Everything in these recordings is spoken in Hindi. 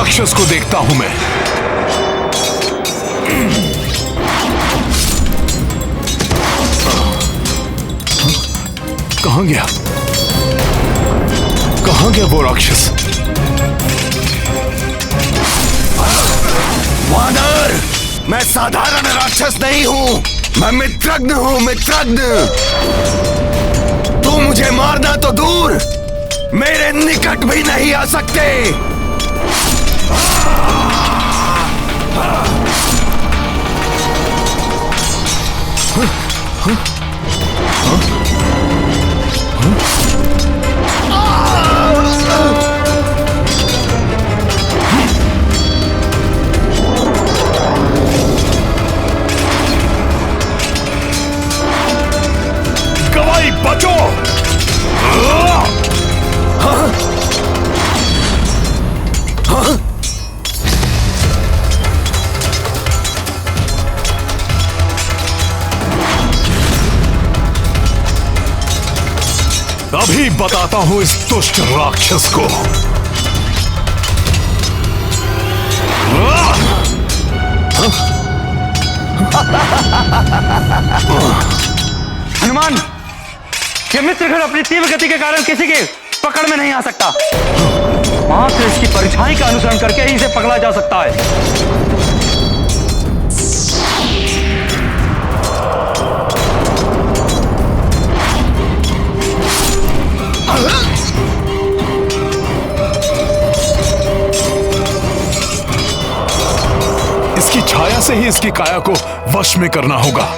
राक्षस को देखता हूं मैं। कहां गया? कहां गया वो राक्षस? वानर, मैं साधारण राक्षस नहीं हूं, मैं मित्रज्ञ हूं, मित्रज्ञ। तू मुझे मारना तो दूर, मेरे निकट भी नहीं आ सकते। गवाई बचो! अभी बताता हूं इस दुष्ट राक्षस को। हनुमान, ये मित्रगण अपनी तीव्र गति के कारण किसी के पकड़ में नहीं आ सकता। मात्र इसकी परछाई का अनुसरण करके ही इसे पकड़ा जा सकता है। इसकी छाया से ही इसकी काया को वश में करना होगा।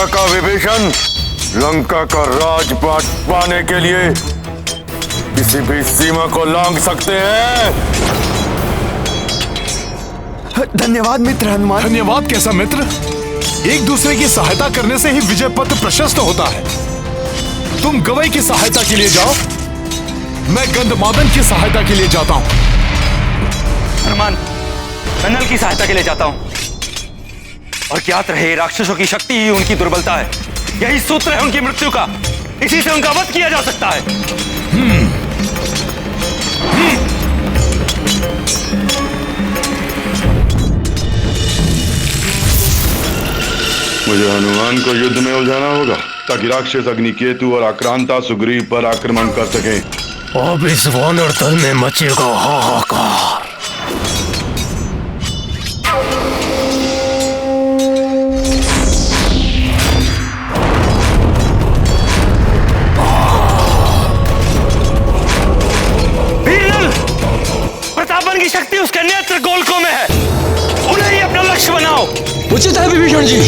का विभीषण लंका का राजपाट पाने के लिए किसी भी सीमा को लांघ सकते हैं। धन्यवाद मित्र हनुमान। धन्यवाद कैसा मित्र? एक दूसरे की सहायता करने से ही विजय पथ प्रशस्त होता है। तुम गवई की सहायता के लिए जाओ, मैं गंधमादन की सहायता के लिए जाता हूं। हनुमान, मैं नल की सहायता के लिए जाता हूं। और ज्ञात रहे, राक्षसों की शक्ति ही उनकी दुर्बलता है। यही सूत्र है उनकी मृत्यु का। इसी से उनका वध किया जा सकता है। मुझे हनुमान को युद्ध में उलझाना होगा ताकि राक्षस अग्निकेतु और आक्रांता सुग्रीव पर आक्रमण कर सके। अब इस वानर दल में मचेगा हाहाकार। प्रतापन की शक्ति उसके नेत्र गोलकों में है। उन्हें ही अपना लक्ष्य बनाओ। उचित है विभीषण जी।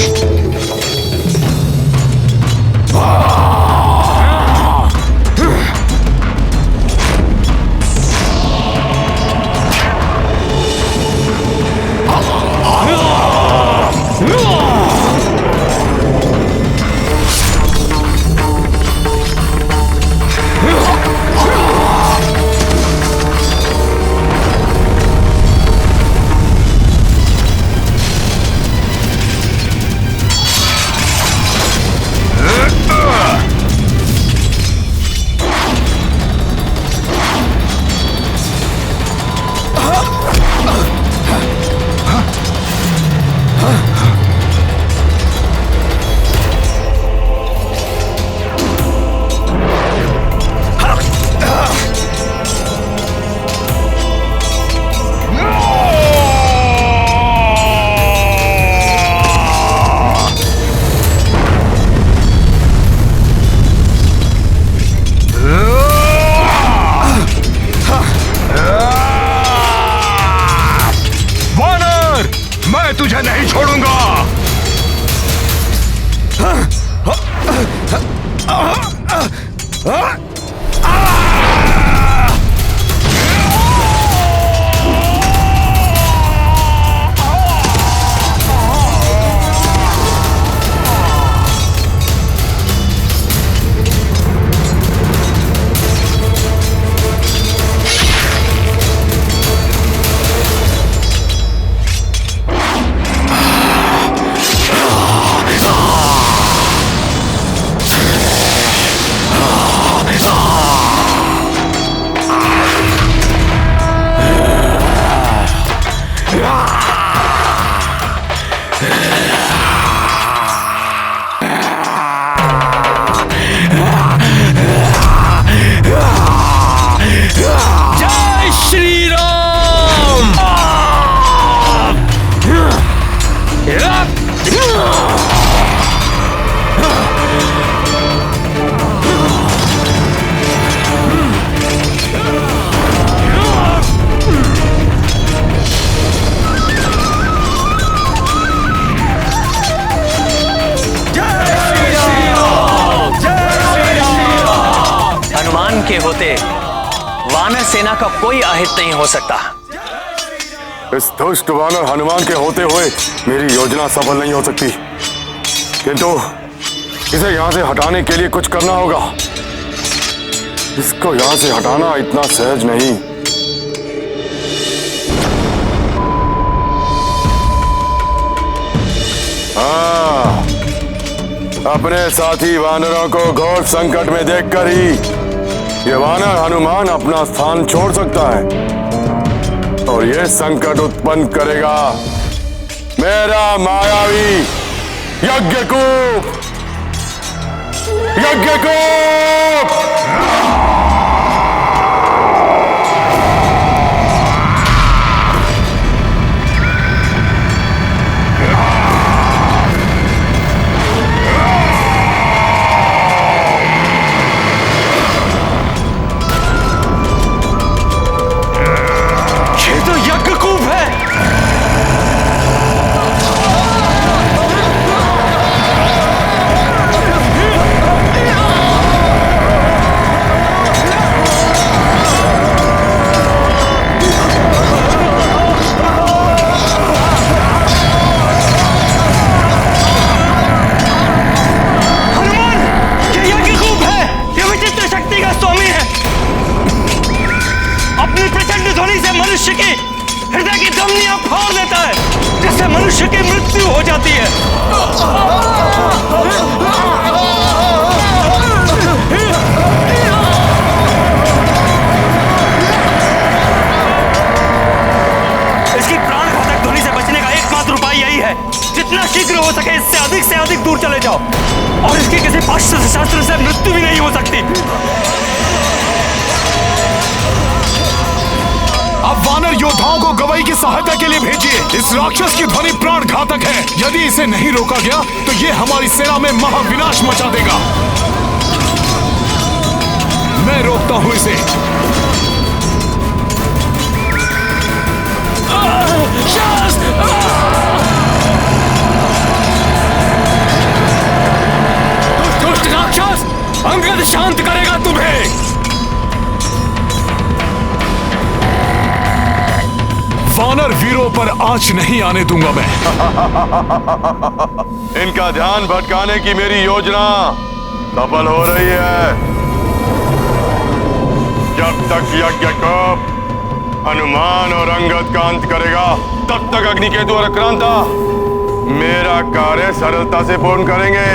तुझे नहीं छोड़ूंगा। जय श्री राम। हनुमान के होते वानर सेना का कोई अहित नहीं हो सकता। इस दुष्ट वानर हनुमान के होते हुए मेरी योजना सफल नहीं हो सकती, किंतु इसे यहां से हटाने के लिए कुछ करना होगा। इसको यहां से हटाना इतना सहज नहीं। हाँ, अपने साथी वानरों को घोर संकट में देखकर ही ये वानर हनुमान अपना स्थान छोड़ सकता है और ये संकट उत्पन्न करेगा मेरा मायावी यज्ञकूप। यज्ञकूप ये तो यज्ञकूप है। हनुमान, ये यज्ञकूप है। ये विचित्र शक्ति का स्वामी है। अपनी प्रचंड ध्वनि से मनुष्य की हृदय की धमनियां फाड़ देता है, जिससे मनुष्य की मृत्यु हो जाती है। इसकी प्राणघातक ध्वनि से बचने का एकमात्र उपाय यही है, जितना शीघ्र हो सके इससे अधिक दूर चले जाओ, और इसकी किसी पाश्चात्य शास्त्र से मृत्यु भी नहीं हो सकती। अब वानर योद्धाओं को गवई की सहायता के लिए भेजिए। इस राक्षस की ध्वनि प्राण घातक है। यदि इसे नहीं रोका गया तो ये हमारी सेना में महाविनाश मचा देगा। मैं रोकता हूं इसे। दुष्ट राक्षस, अंगद शांत करेगा तुम्हें। वानर वीरों पर आंच नहीं आने दूंगा मैं। इनका ध्यान भटकाने की मेरी योजना सफल हो रही है। जब तक यज्ञकूप हनुमान और अंगद का अंत करेगा, तब तक अग्निकेतु और आक्रांता मेरा कार्य सरलता से पूर्ण करेंगे।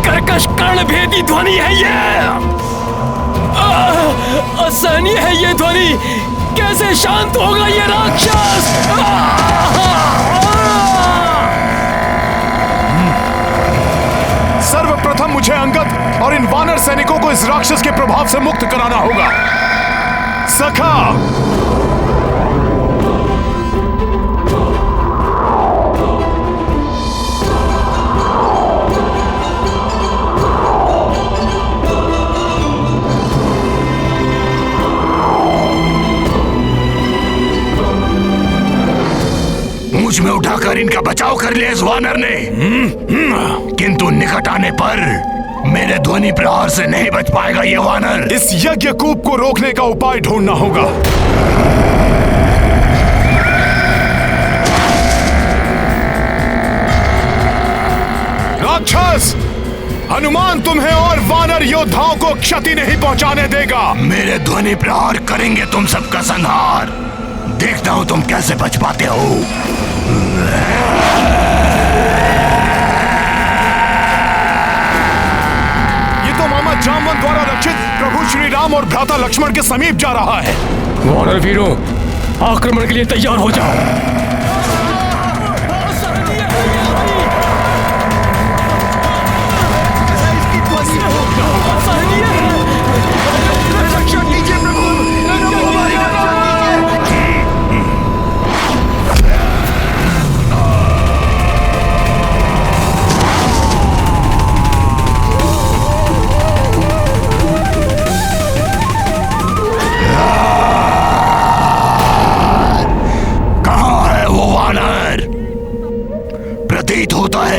कर्कश कर्णभेदी ध्वनि है ये। असहनीय है ये ध्वनि। कैसे शांत होगा ये राक्षस? सर्वप्रथम मुझे अंगद और इन वानर सैनिकों को इस राक्षस के प्रभाव से मुक्त कराना होगा। सखा, मुझ में उठाकर इनका बचाव कर लिया इस वानर ने, किंतु निकट आने पर मेरे ध्वनि प्रहार से नहीं बच पाएगा ये वानर। इस यज्ञकूप को रोकने का उपाय ढूंढना होगा। राक्षस, हनुमान तुम्हें और वानर योद्धाओं को क्षति नहीं पहुंचाने देगा। मेरे ध्वनि प्रहार करेंगे तुम सबका संहार। देखता हूं तुम कैसे बच पाते हो। ये तो मामा जामवंत द्वारा रक्षित प्रभु श्री राम और भ्राता लक्ष्मण के समीप जा रहा है। वानर वीरों, आक्रमण के लिए तैयार हो जाओ।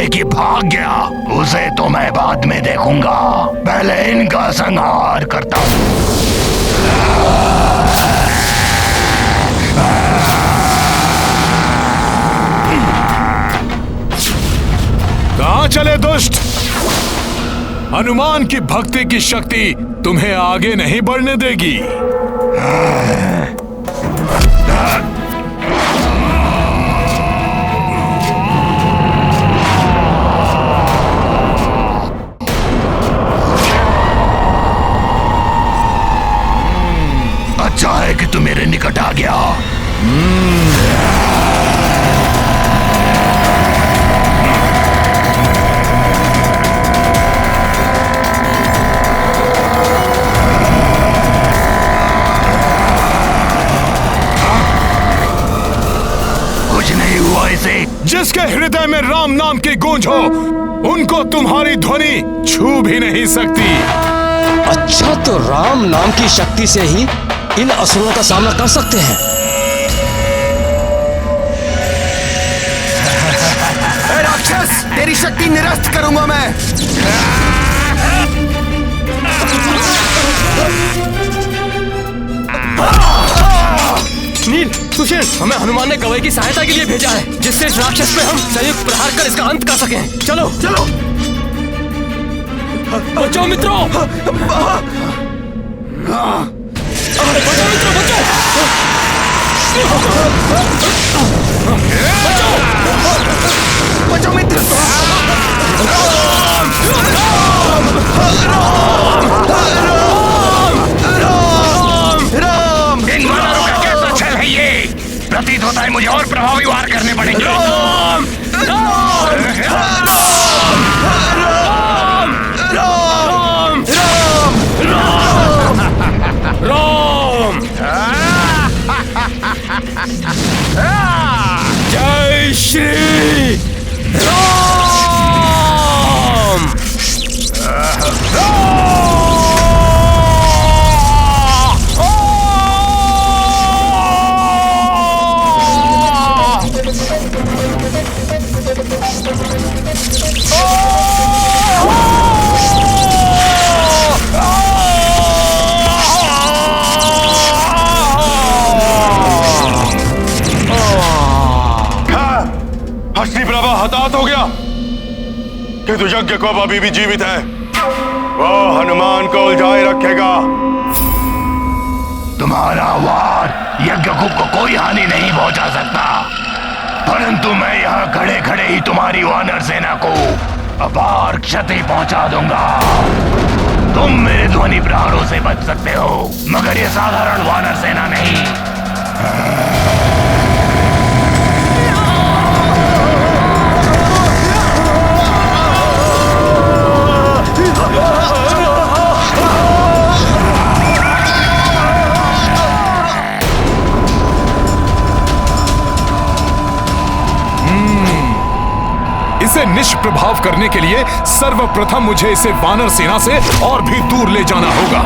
कि भाग गया, उसे तो मैं बाद में देखूंगा। पहले इनका संहार करता हूं। कहां चले दुष्ट? हनुमान की भक्ति की शक्ति तुम्हें आगे नहीं बढ़ने देगी। अच्छा है कि तू मेरे निकट आ गया। कुछ नहीं हुआ इसे। जिसके हृदय में राम नाम की गूंज हो, उनको तुम्हारी ध्वनि छू भी नहीं सकती। अच्छा, तो राम नाम की शक्ति से ही इन असुरों का सामना कर सकते हैं। राक्षस, तेरी शक्ति निरस्त करूंगा मैं। नील, सुशील, हमें हनुमान ने गवई की सहायता के लिए भेजा है, जिससे इस राक्षस पे हम संयुक्त प्रहार कर इसका अंत कर सकें। चलो चलो, बचो मित्रों, बचो मित्रों, बचो बचो मित्र। इन वानरों का कैसा छल है ये? प्रतीत होता है मुझे और प्रभावी वार करने पड़ेंगे। राम राम राम राम राम राम। जय श्री राम। हस्तिप्रभा हताहत हो गया, किंतु यज्ञ को अभी भी जीवित है। वो हनुमान को उलझाए रखेगा। तुम्हारा वार यज्ञकूप को कोई हानि नहीं पहुंचा सकता, परंतु मैं यहाँ खड़े खड़े ही तुम्हारी वानर सेना को अपार क्षति पहुंचा दूंगा। तुम मेरे ध्वनि प्रहारों से बच सकते हो, मगर ये साधारण वानर सेना नहीं। इसे निष्प्रभाव करने के लिए सर्वप्रथम मुझे इसे वानर सेना से और भी दूर ले जाना होगा।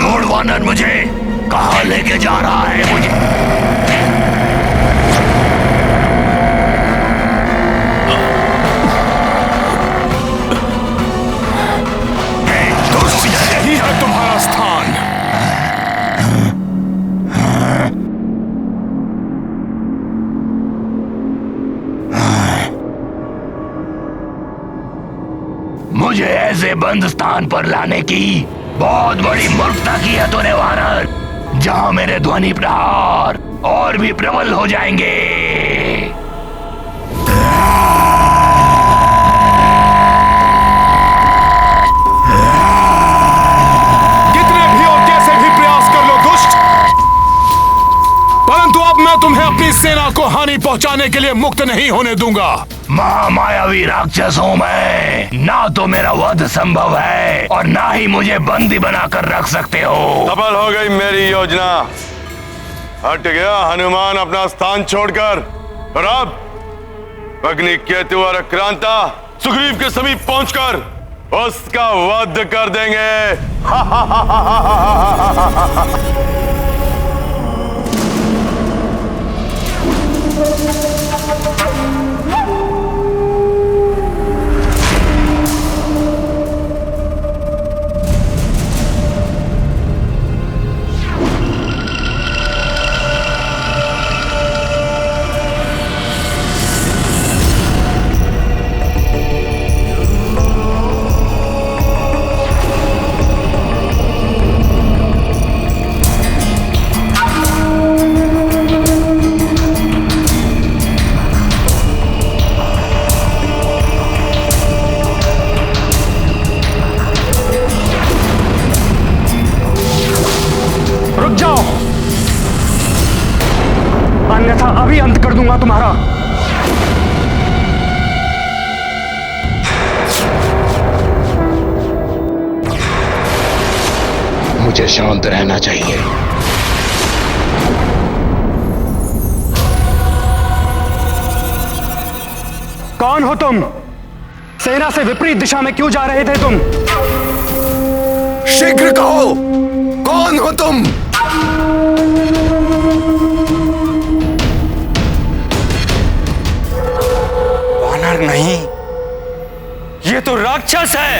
छोड़ वानर, मुझे कहाँ लेके जा रहा है मुझे? यही है तुम्हारा स्थान। मुझे ऐसे बंद स्थान पर लाने की बहुत बड़ी मूर्खता की है तूने वानर, जहां मेरे ध्वनि प्रहार और भी प्रबल हो जाएंगे। कितने भी और कैसे भी प्रयास कर लो दुष्ट, परंतु अब मैं तुम्हें अपनी सेना को हानि पहुंचाने के लिए मुक्त नहीं होने दूंगा। महामायावी राक्षस हूं मैं, ना तो मेरा वध संभव है और ना ही मुझे बंदी बनाकर रख सकते हो। सफल हो गई मेरी योजना। हट गया हनुमान अपना स्थान छोड़कर, और अब अग्नि केतु और आक्रांता सुग्रीव के समीप पहुंचकर उसका वध कर देंगे। अन्यथा अभी अंत कर दूंगा तुम्हारा। मुझे शांत रहना चाहिए। कौन हो तुम? सेना से विपरीत दिशा में क्यों जा रहे थे तुम? शीघ्र कहो, कौन हो तुम? वानर नहीं, ये तो राक्षस है।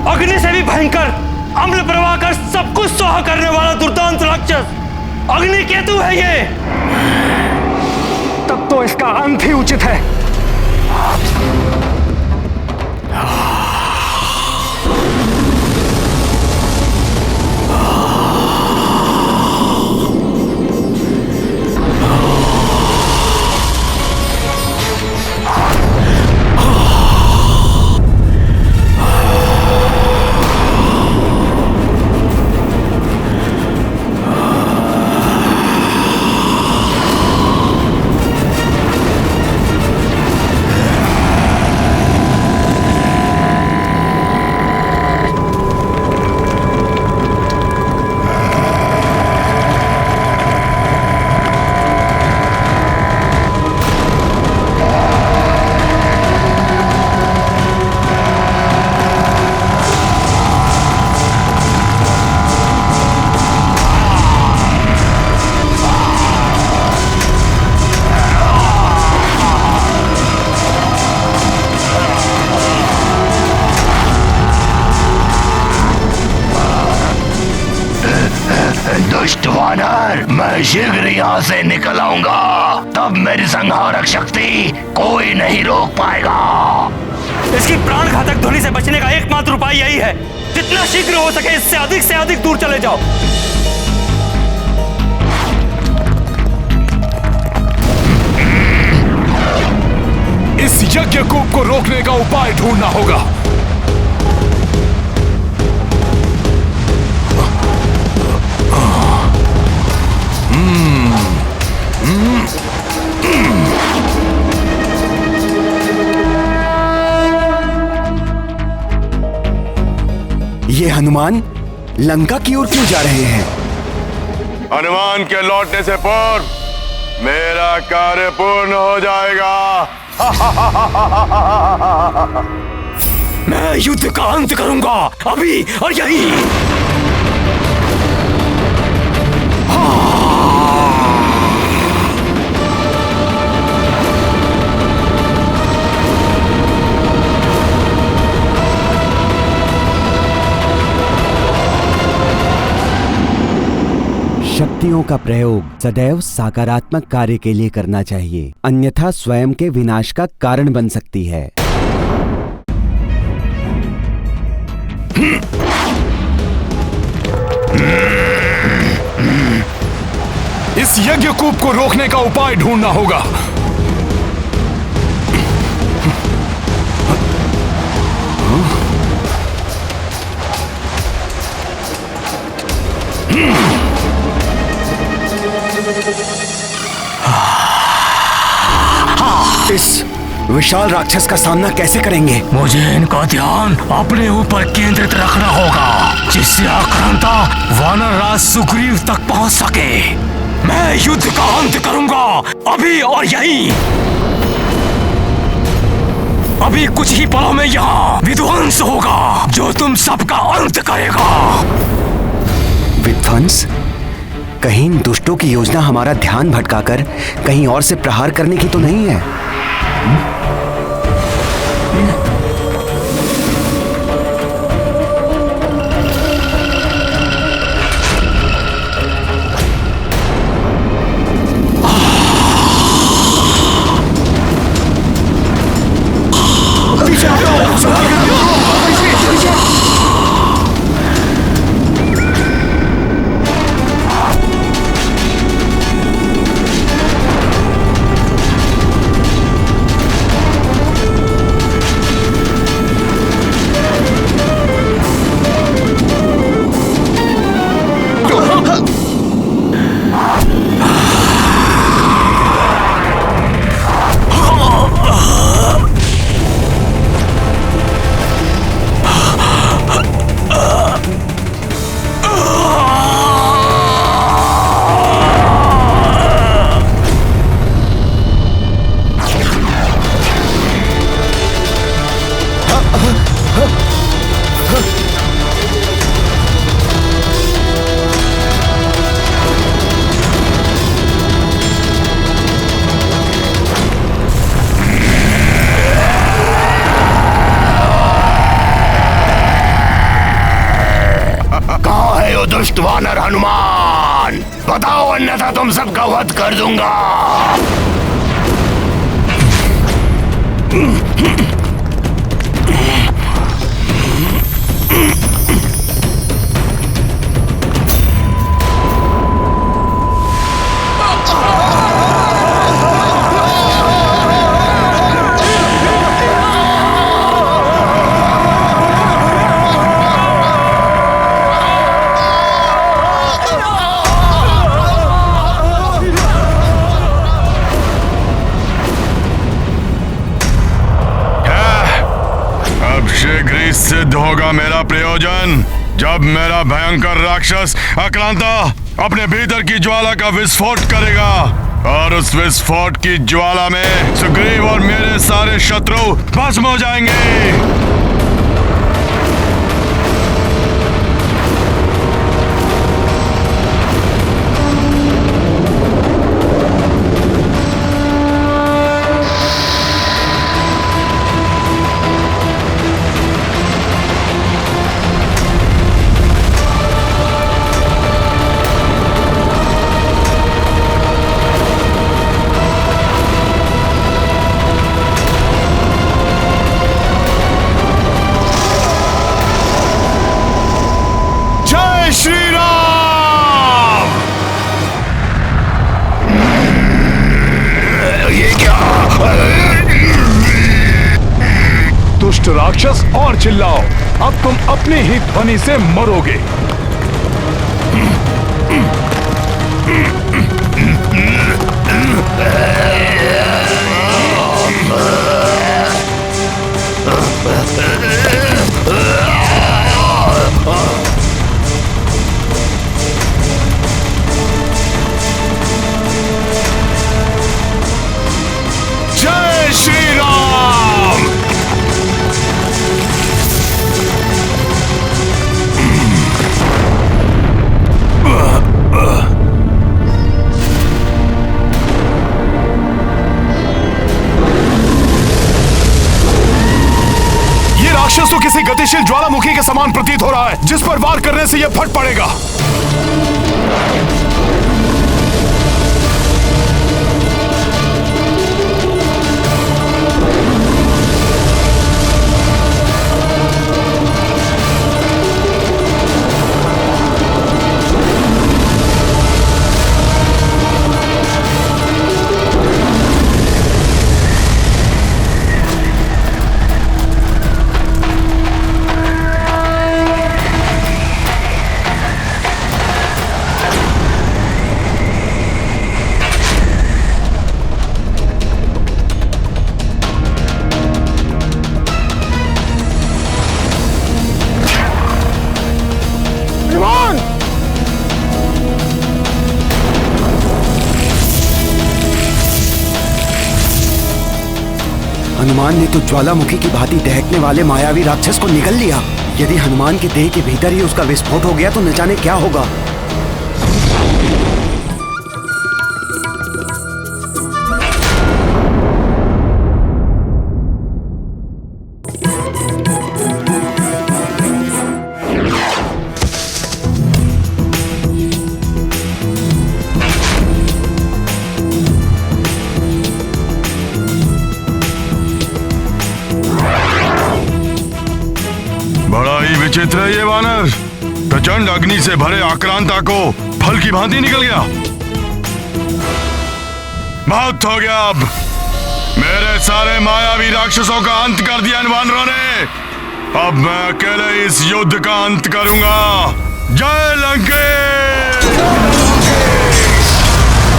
अग्नि से भी भयंकर, अम्ल प्रवाह कर सब कुछ सोहा करने वाला दुर्दांत राक्षस अग्नि केतु है ये। तब तो इसका अंत ही उचित है। दुष्ट वानर, मैं शीघ्र यहाँ से निकल आऊंगा, तब मेरी संहारक शक्ति कोई नहीं रोक पाएगा। इसकी प्राण घातक ध्वनि से बचने का एकमात्र उपाय यही है, जितना शीघ्र हो सके इससे अधिक दूर चले जाओ। इस यज्ञ कूप को रोकने का उपाय ढूंढना होगा। ये हनुमान लंका की ओर क्यों जा रहे हैं? हनुमान के लौटने से पूर्व मेरा कार्य पूर्ण हो जाएगा। मैं युद्ध का अंत करूंगा, अभी और यहीं। शक्तियों का प्रयोग सदैव सकारात्मक कार्य के लिए करना चाहिए, अन्यथा स्वयं के विनाश का कारण बन सकती है। इस यज्ञ कूप को रोकने का उपाय ढूंढना होगा। इस विशाल राक्षस का सामना कैसे करेंगे? मुझे इनका ध्यान अपने ऊपर केंद्रित रखना होगा, जिससे आक्रांता वानर राज सुग्रीव तक पहुंच सके। मैं युद्ध का अंत करूंगा, अभी और यहीं। अभी कुछ ही पलों में यहाँ विध्वंस होगा, जो तुम सबका अंत करेगा। विध्वंस? कहीं इन दुष्टों की योजना हमारा ध्यान भटकाकर कहीं और से प्रहार करने की तो नहीं है? दुष्ट वानर हनुमान, बताओ, अन्यथा तुम सबका वध कर दूंगा। सिद्ध होगा मेरा प्रयोजन, जब मेरा भयंकर राक्षस आक्रांता अपने भीतर की ज्वाला का विस्फोट करेगा, और उस विस्फोट की ज्वाला में सुग्रीव और मेरे सारे शत्रु भस्म हो जाएंगे। दुष्ट राक्षस, और चिल्लाओ, अब तुम अपनी ही ध्वनि से मरोगे। जय श्री राम। ये राक्षस तो किसी गतिशील ज्वालामुखी के समान प्रतीत हो रहा है, जिस पर वार करने से यह फट पड़ेगा। हनुमान ने तो ज्वालामुखी की भांति दहकने वाले मायावी राक्षस को निगल लिया। यदि हनुमान के देह के भीतर ही उसका विस्फोट हो गया तो न जाने क्या होगा। बड़ा ही विचित्र है ये वानर। प्रचंड अग्नि से भरे आक्रांता को फल की भांति निकल गया। बहुत हो गया, अब मेरे सारे मायावी राक्षसों का अंत कर दिया इन वानरों ने। अब मैं अकेले इस युद्ध का अंत करूंगा। जय लंकेश!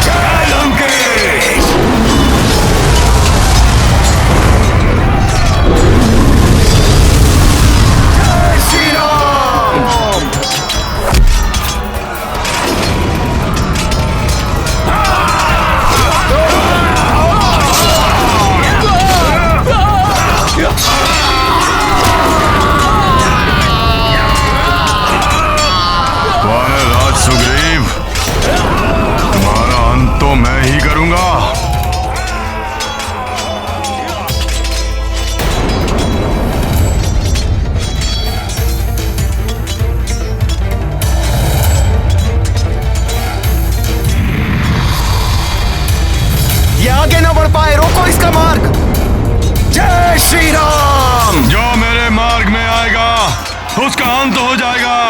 जय लंकेश! वानरराज सुग्रीव, तुम्हारा अंत तो मैं ही करूंगा। ये आगे न बढ़ पाए, रोको इसका मार्ग। जय श्री राम। जो मेरे मार्ग में आएगा उसका अंत हो जाएगा।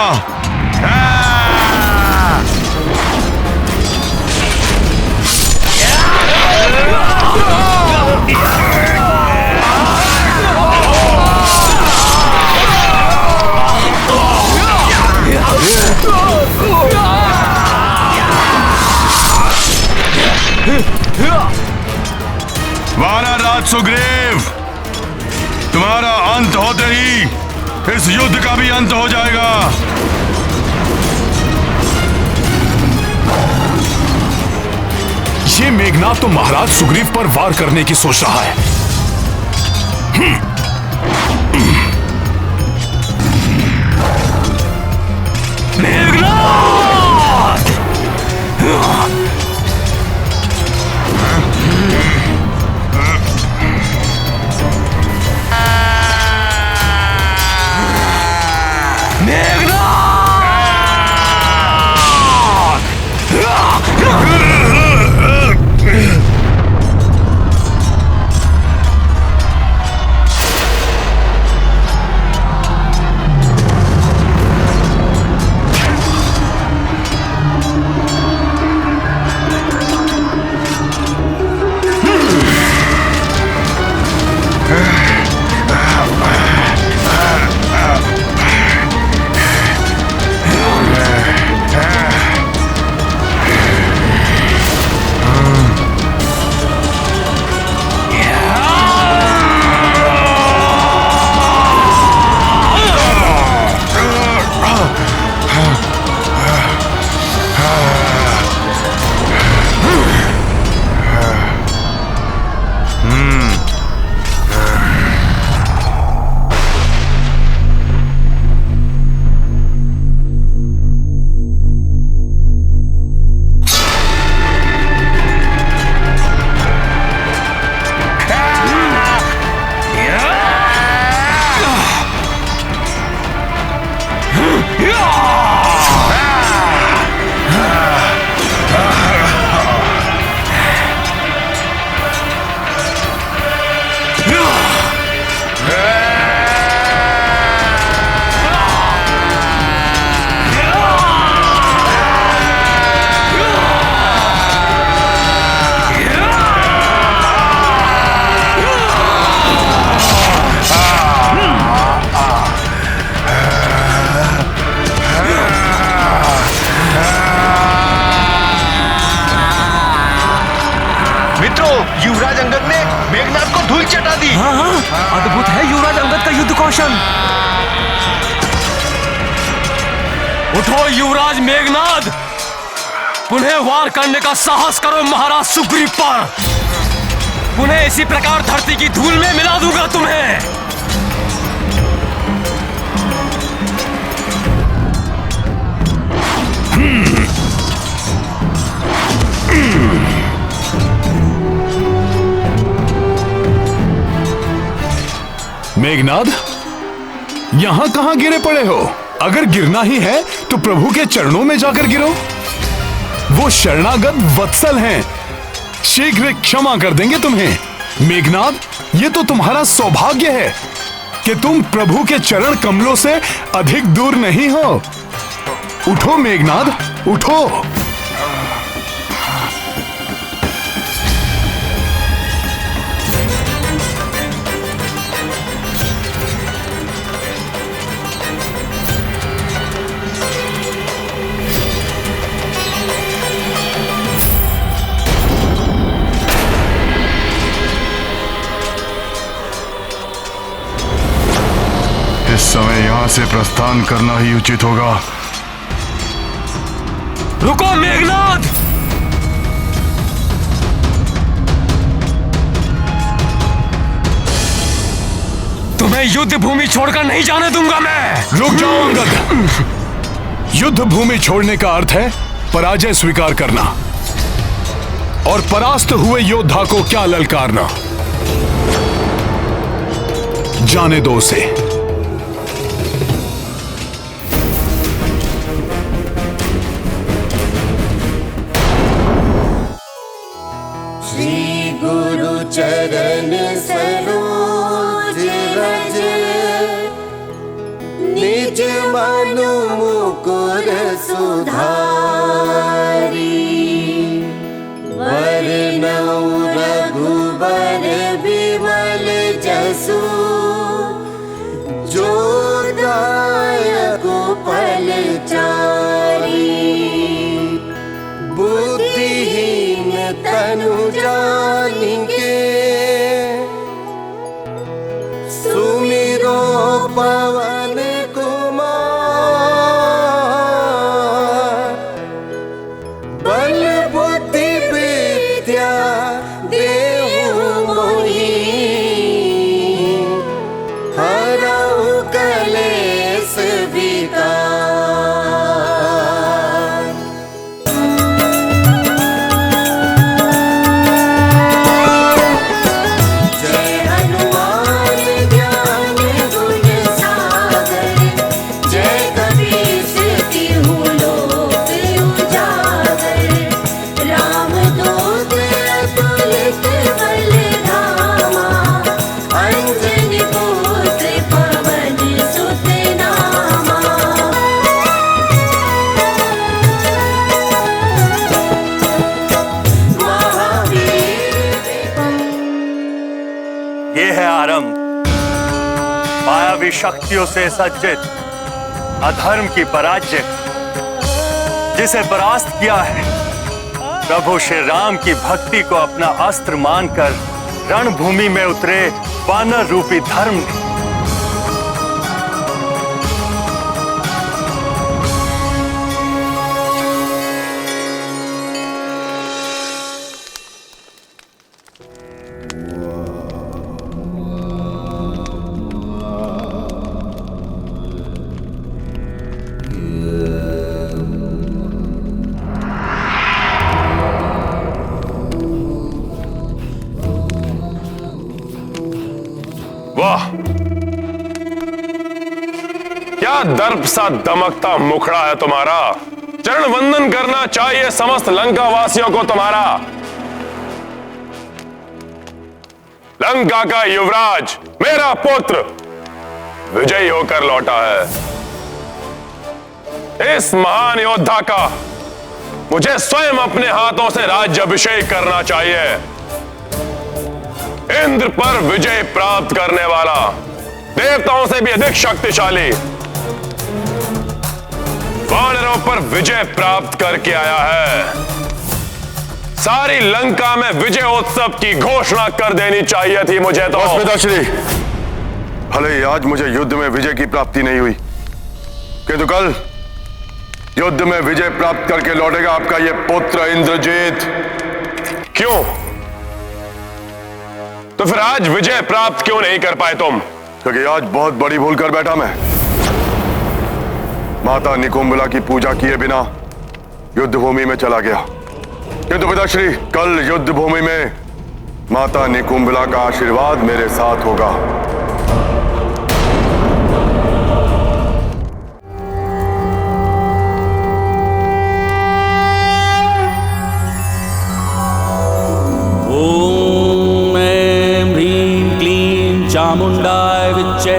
वानरराज सुग्रीव, तुम्हारा अंत होते ही इस युद्ध का भी अंत हो जाएगा। ये मेघनाद तो महाराज सुग्रीव पर वार करने की सोच रहा है। मेघनाद को धूल चटा दी। हाँ हाँ, अद्भुत है युवराज अंगद का युद्ध कौशल। उठो युवराज मेघनाद, पुनः वार करने का साहस करो महाराज सुग्रीव पर। पुनः इसी प्रकार धरती की धूल में मिला दूंगा तुम्हें। मेघनाद, यहां कहां गिरे पड़े हो? अगर गिरना ही है तो प्रभु के चरणों में जाकर गिरो। वो शरणागत वत्सल हैं, शीघ्र क्षमा कर देंगे तुम्हें। मेघनाद, ये तो तुम्हारा सौभाग्य है कि तुम प्रभु के चरण कमलों से अधिक दूर नहीं हो। उठो मेघनाद, उठो। इस समय यहाँ से प्रस्थान करना ही उचित होगा। रुको मेघनाद, तुम्हें युद्ध भूमि छोड़कर नहीं जाने दूंगा मैं। रुक जाओ अंगद। युद्ध भूमि छोड़ने का अर्थ है पराजय स्वीकार करना और परास्त हुए योद्धा को क्या ललकारना। जाने दो उसे। चरण सरोज रज निज मनु मुकुर सुधारी। वरनौ रघुबर बिमल जसु जो दायक फलचारी। बुद्धिहीन तनु जानिके सुमिरो पवन कुमार। बल बुद्धि विद्या देहु मोहि हरहु कलेश विकार। मायावी शक्तियों से सज्जित अधर्म की पराजय जिसे परास्त किया है, प्रभु श्री राम की भक्ति को अपना अस्त्र मानकर रणभूमि में उतरे वानर रूपी धर्म ने दर्प सा दमकता मुखड़ा है तुम्हारा। चरण वंदन करना चाहिए समस्त लंका वासियों को तुम्हारा। लंका का युवराज मेरा पुत्र विजयी होकर लौटा है। इस महान योद्धा का मुझे स्वयं अपने हाथों से राज्याभिषेक करना चाहिए। इंद्र पर विजय प्राप्त करने वाला, देवताओं से भी अधिक शक्तिशाली, वानरों पर विजय प्राप्त करके आया है। सारी लंका में विजय उत्सव की घोषणा कर देनी चाहिए थी मुझे तो। पिताश्री, भले ही आज मुझे युद्ध में विजय की प्राप्ति नहीं हुई, किंतु कल युद्ध में विजय प्राप्त करके लौटेगा आपका यह पुत्र इंद्रजीत। क्यों? तो फिर आज विजय प्राप्त क्यों नहीं कर पाए तुम? क्योंकि आज बहुत बड़ी भूल कर बैठा मैं। माता निकुंभला की पूजा किए बिना युद्ध भूमि में चला गया, किंतु पिताश्री कल युद्ध भूमि में माता निकुंभला का आशीर्वाद मेरे साथ होगा। ओम ऐं ह्रीं क्लीं चामुंडाय विच्चे।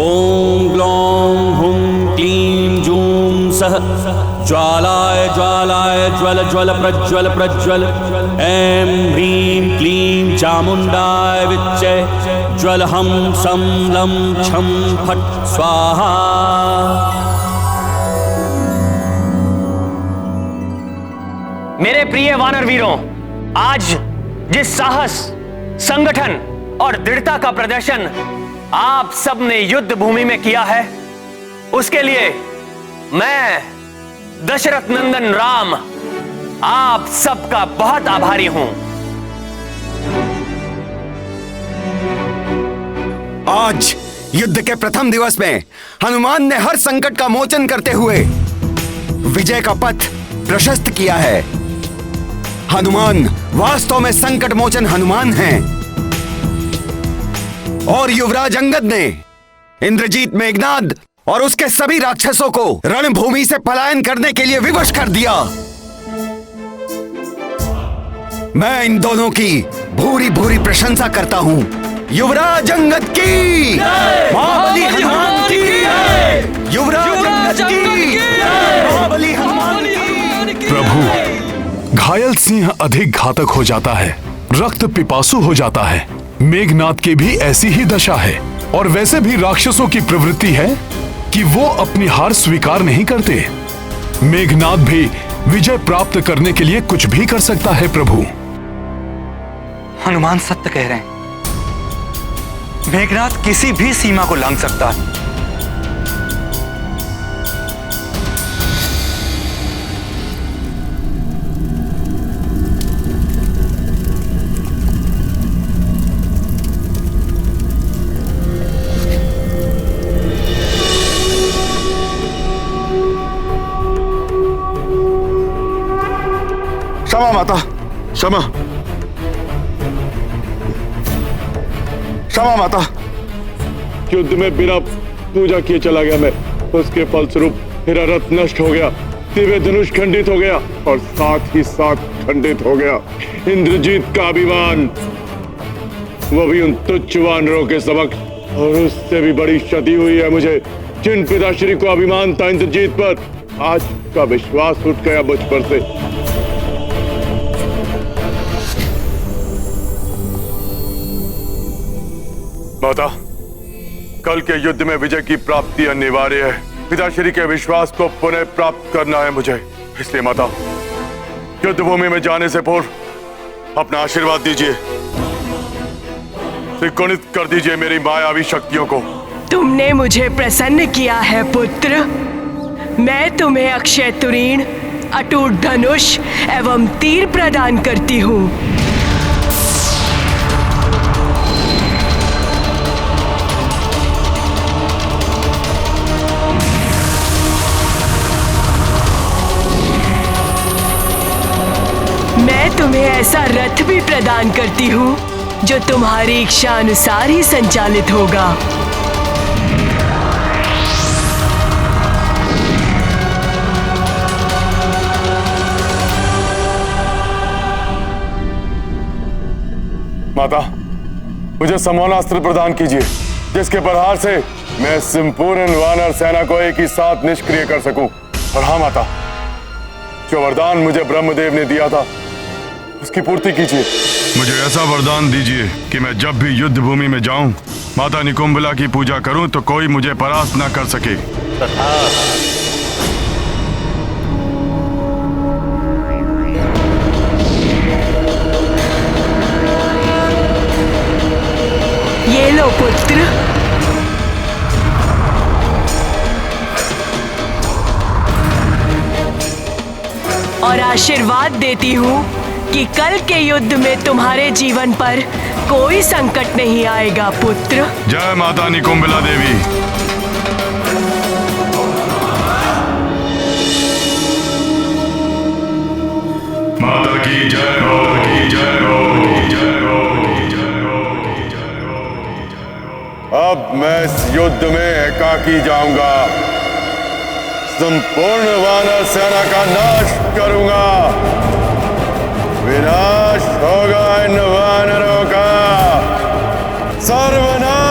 ओम ग्लौं हुं क्लीं जूं सः ज्वालाय ज्वालाय ज्वल ज्वल प्रज्वल प्रज्वल। ऐं ह्रीं क्लीं चामुंडाय विच्चे। ज्वल हम सं लं छं फट् स्वाहा। मेरे प्रिय वानर वीरों, आज जिस साहस, संगठन और दृढ़ता का प्रदर्शन आप सब ने युद्ध भूमि में किया है, उसके लिए मैं दशरथ नंदन राम आप सबका बहुत आभारी हूं। आज युद्ध के प्रथम दिवस में हनुमान ने हर संकट का मोचन करते हुए विजय का पथ प्रशस्त किया है। हनुमान वास्तव में संकट मोचन हनुमान हैं। और युवराज अंगद ने इंद्रजीत मेघनाद और उसके सभी राक्षसों को रणभूमि से पलायन करने के लिए विवश कर दिया। मैं इन दोनों की भूरी भूरी प्रशंसा करता हूं। युवराज अंगद की, महाबली हनुमान की, युवराज अंगद की, महाबली हनुमान की। प्रभु, घायल सिंह अधिक घातक हो जाता है, रक्त पिपासु हो जाता है। मेघनाद की भी ऐसी ही दशा है। और वैसे भी राक्षसों की प्रवृत्ति है कि वो अपनी हार स्वीकार नहीं करते। मेघनाद भी विजय प्राप्त करने के लिए कुछ भी कर सकता है। प्रभु, हनुमान सत्य कह रहे हैं। मेघनाद किसी भी सीमा को लांघ सकता है। क्षमा माता, क्षमा, क्षमा माता। युद्ध में बिना पूजा किए चला गया मैं। उसके फलस्वरूप मेरा रथ नष्ट हो गया, दिव्य धनुष खंडित हो गया और साथ ही साथ खंडित हो गया इंद्रजीत का अभिमान, वो भी उन तुच्छ वानरों के समक्ष। और उससे भी बड़ी क्षति हुई है मुझे। जिन पिताश्री को अभिमान था इंद्रजीत पर, आज का विश्वास उठ गया मुझ पर से। माता, कल के युद्ध में विजय की प्राप्ति अनिवार्य है। पिताश्री के विश्वास को पुनः प्राप्त करना है मुझे। इसलिए माता, युद्ध भूमि में जाने से पूर्व अपना आशीर्वाद दीजिए, त्रिकोणित कर दीजिए मेरी मायावी शक्तियों को। तुमने मुझे प्रसन्न किया है पुत्र। मैं तुम्हें अक्षय तुरीण, अटूट धनुष एवं तीर प्रदान करती हूँ। मैं तुम्हें ऐसा रथ भी प्रदान करती हूँ जो तुम्हारी इच्छा अनुसार ही संचालित होगा। माता, मुझे समौनास्त्र प्रदान कीजिए, जिसके प्रहार से मैं संपूर्ण वानर सेना को एक ही साथ निष्क्रिय कर सकूं। और हाँ माता, जो वरदान मुझे ब्रह्मदेव ने दिया था, उसकी पूर्ति कीजिए। मुझे ऐसा वरदान दीजिए कि मैं जब भी युद्ध भूमि में जाऊं, माता निकुंभला की पूजा करूं तो कोई मुझे परास्त न कर सके। और आशीर्वाद देती हूँ कि कल के युद्ध में तुम्हारे जीवन पर कोई संकट नहीं आएगा पुत्र। जय माता निकुंभला देवी। माता की जय, माता की जय, माता की जय, माता की जय, माता की जय, माता की जय। अब मैं इस युद्ध में एकाकी जाऊंगा, संपूर्ण वानर सेना का नाश करूंगा। विनाश होगा इन वानरों का, सर्वनाश।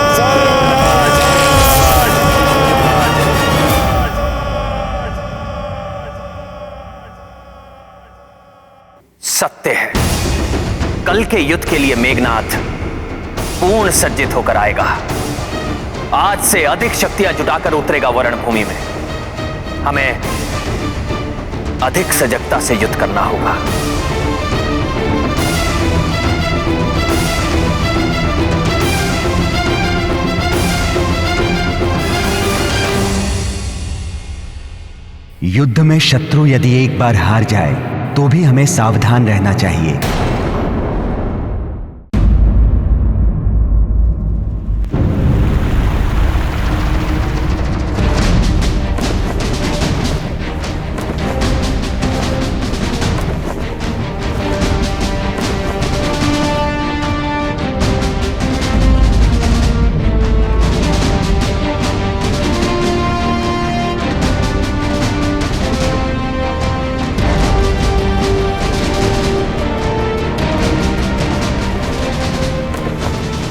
सत्य है, कल के युद्ध के लिए मेघनाथ पूर्ण सज्जित होकर आएगा। आज से अधिक शक्तियां जुटाकर उतरेगा वरणभूमि में। हमें अधिक सजगता से युद्ध करना होगा। युद्ध में शत्रु यदि एक बार हार जाए तो भी हमें सावधान रहना चाहिए।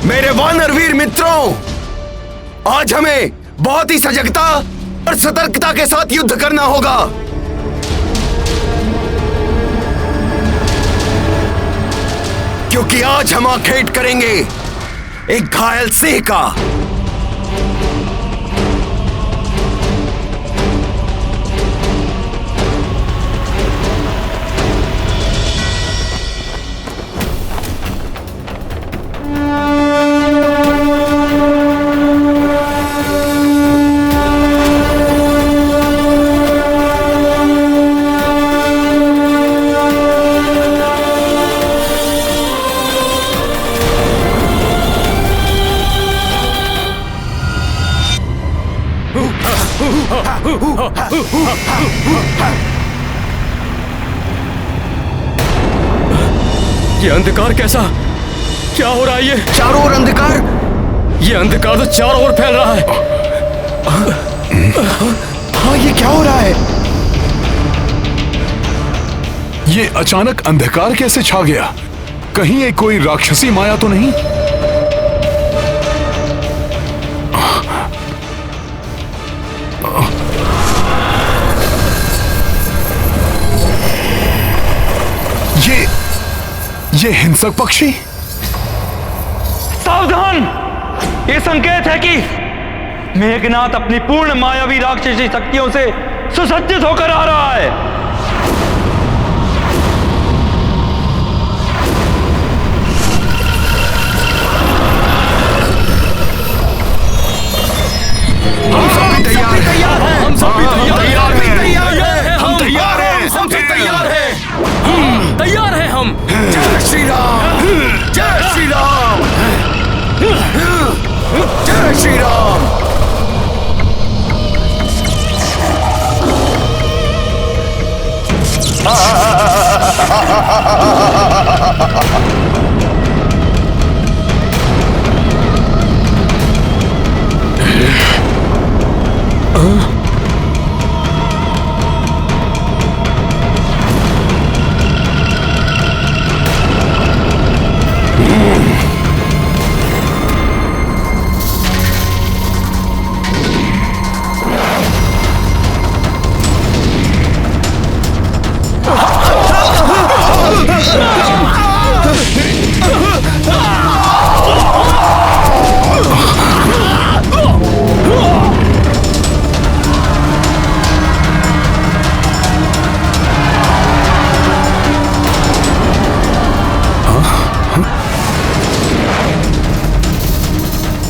मेरे वानरवीर मित्रों, आज हमें बहुत ही सजगता और सतर्कता के साथ युद्ध करना होगा। क्योंकि आज हम आखेट करेंगे एक घायल सिंह का। ये अंधकार कैसा? क्या हो रहा है? ये चारों ओर अंधकार। ये अंधकार तो चारों ओर फैल रहा है। हाँ, ये क्या हो रहा है? ये अचानक अंधकार कैसे छा गया? कहीं ये कोई राक्षसी माया तो नहीं? ये हिंसक पक्षी। सावधान! ये संकेत है कि मेघनाथ अपनी पूर्ण मायावी राक्षसी शक्तियों से सुसज्जित होकर आ रहा है। हम सब भी तैयार हैं। हम सब भी तैयार हैं। हम तैयार हैं। हम सब तैयार हैं। तैयार हैं हम। जय श्री राम। जय श्री राम। जय श्री राम।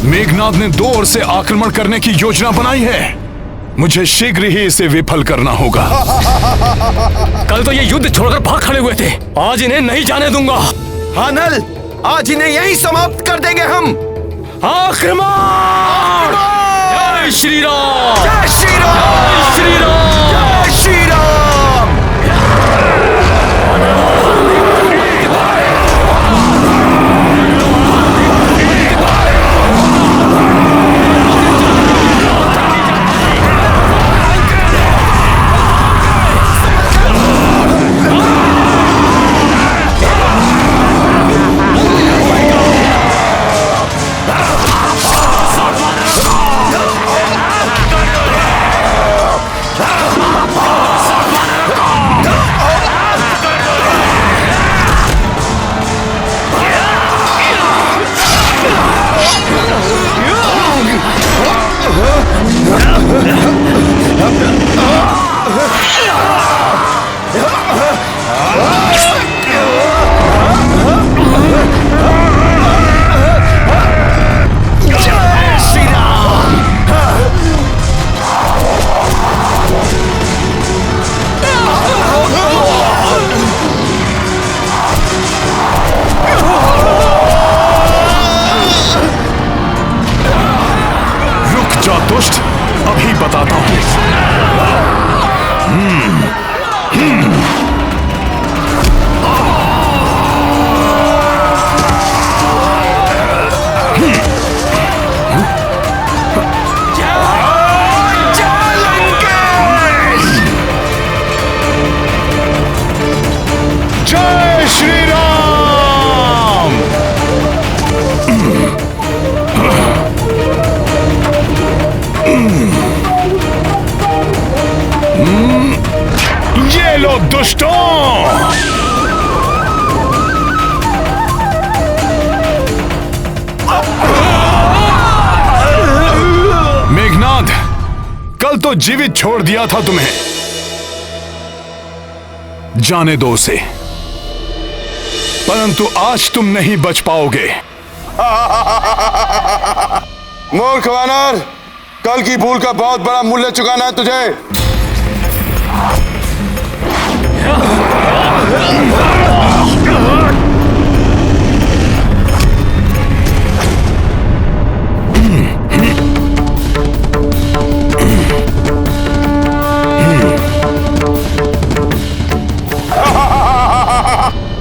मेघनाद ने दो ओर से आक्रमण करने की योजना बनाई है। मुझे शीघ्र ही इसे विफल करना होगा। कल तो ये युद्ध छोड़कर भाग खड़े हुए थे, आज इन्हें नहीं जाने दूंगा। हाँ नल, आज इन्हें यहीं समाप्त कर देंगे हम। आक्रमण! जय श्री राम! जय श्री राम! जय श्री राम! जय श्री राम! दुष्ट, अभी बताता हूं। जय श्री राम! ये लो दुष्टों! मेघनाद, कल तो जीवित छोड़ दिया था तुम्हें, जाने दो उसे, परंतु आज तुम नहीं बच पाओगे। मूर्ख वानर, कल की भूल का बहुत बड़ा मूल्य चुकाना है तुझे।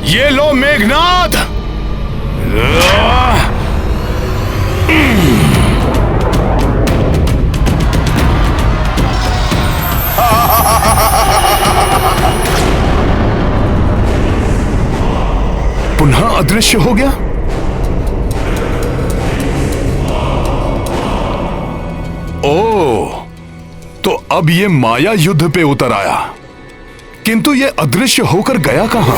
ये लो मेघनाद! पुनः अदृश्य हो गया। ओह, तो अब ये माया युद्ध पे उतर आया, किंतु ये अदृश्य होकर गया कहां?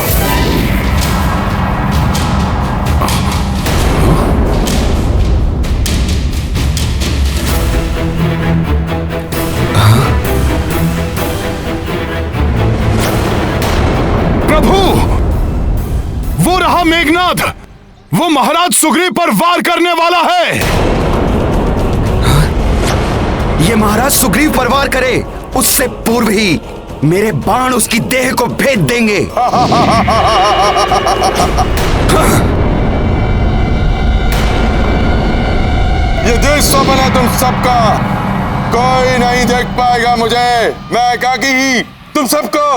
प्रभु, वो रहा मेघनाद, वो महाराज सुग्रीव पर वार करने वाला है। ये महाराज सुग्रीव पर वार करे, उससे पूर्व ही मेरे बाण उसकी देह को भेद देंगे। ये देश स्वप्न है तुम सबका, कोई नहीं देख पाएगा मुझे। मैं एकाकी ही तुम सबको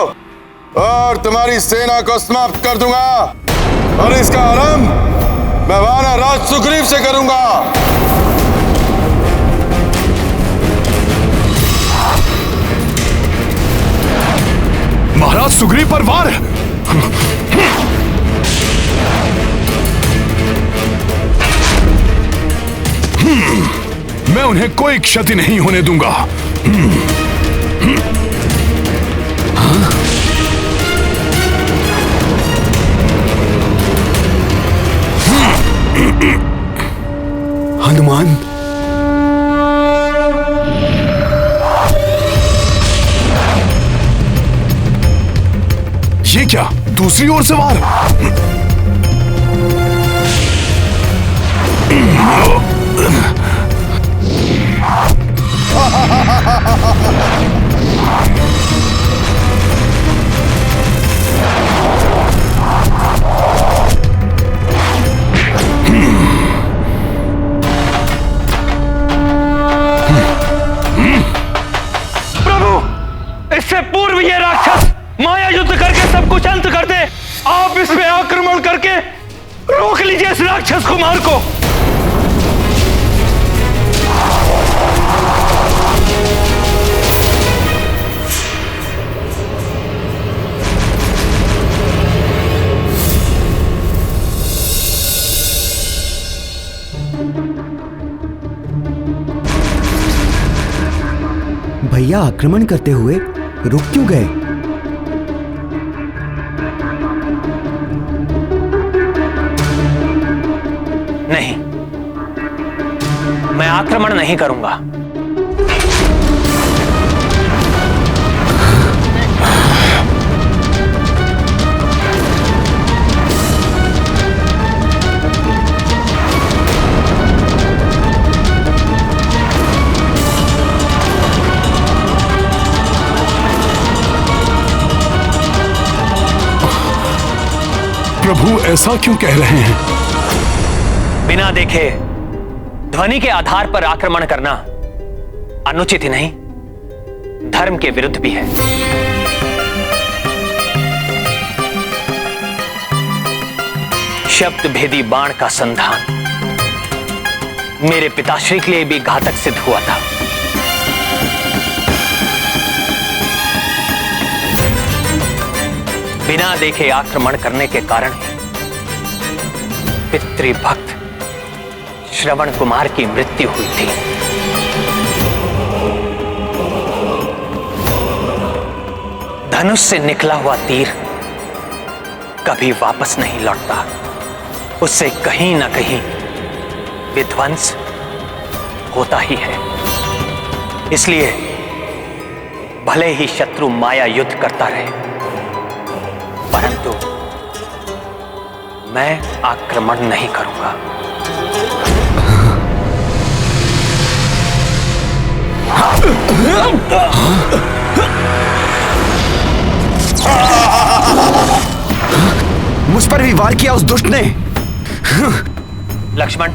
और तुम्हारी सेना को समाप्त कर दूंगा, और इसका आरंभ मैं वानर राज सुग्रीव से करूंगा। महाराज सुग्रीव पर वार! मैं उन्हें कोई क्षति नहीं होने दूंगा। हनुमान, ये क्या, दूसरी ओर से वार? आप इस पे आक्रमण करके रोक लीजिए इस राक्षस कुमार को। भैया आक्रमण करते हुए रुक क्यों गए? नहीं, मैं आक्रमण नहीं करूंगा। प्रभु ऐसा क्यों कह रहे हैं? बिना देखे ध्वनि के आधार पर आक्रमण करना अनुचित ही नहीं, धर्म के विरुद्ध भी है। शब्द भेदी बाण का संधान मेरे पिताश्री के लिए भी घातक सिद्ध हुआ था। बिना देखे आक्रमण करने के कारण पितृभक्त श्रवण कुमार की मृत्यु हुई थी। धनुष से निकला हुआ तीर कभी वापस नहीं लौटता, उससे कहीं ना कहीं विध्वंस होता ही है। इसलिए भले ही शत्रु माया युद्ध करता रहे, परंतु मैं आक्रमण नहीं करूंगा। मुझ पर भी वार किया उस दुष्ट ने। लक्ष्मण,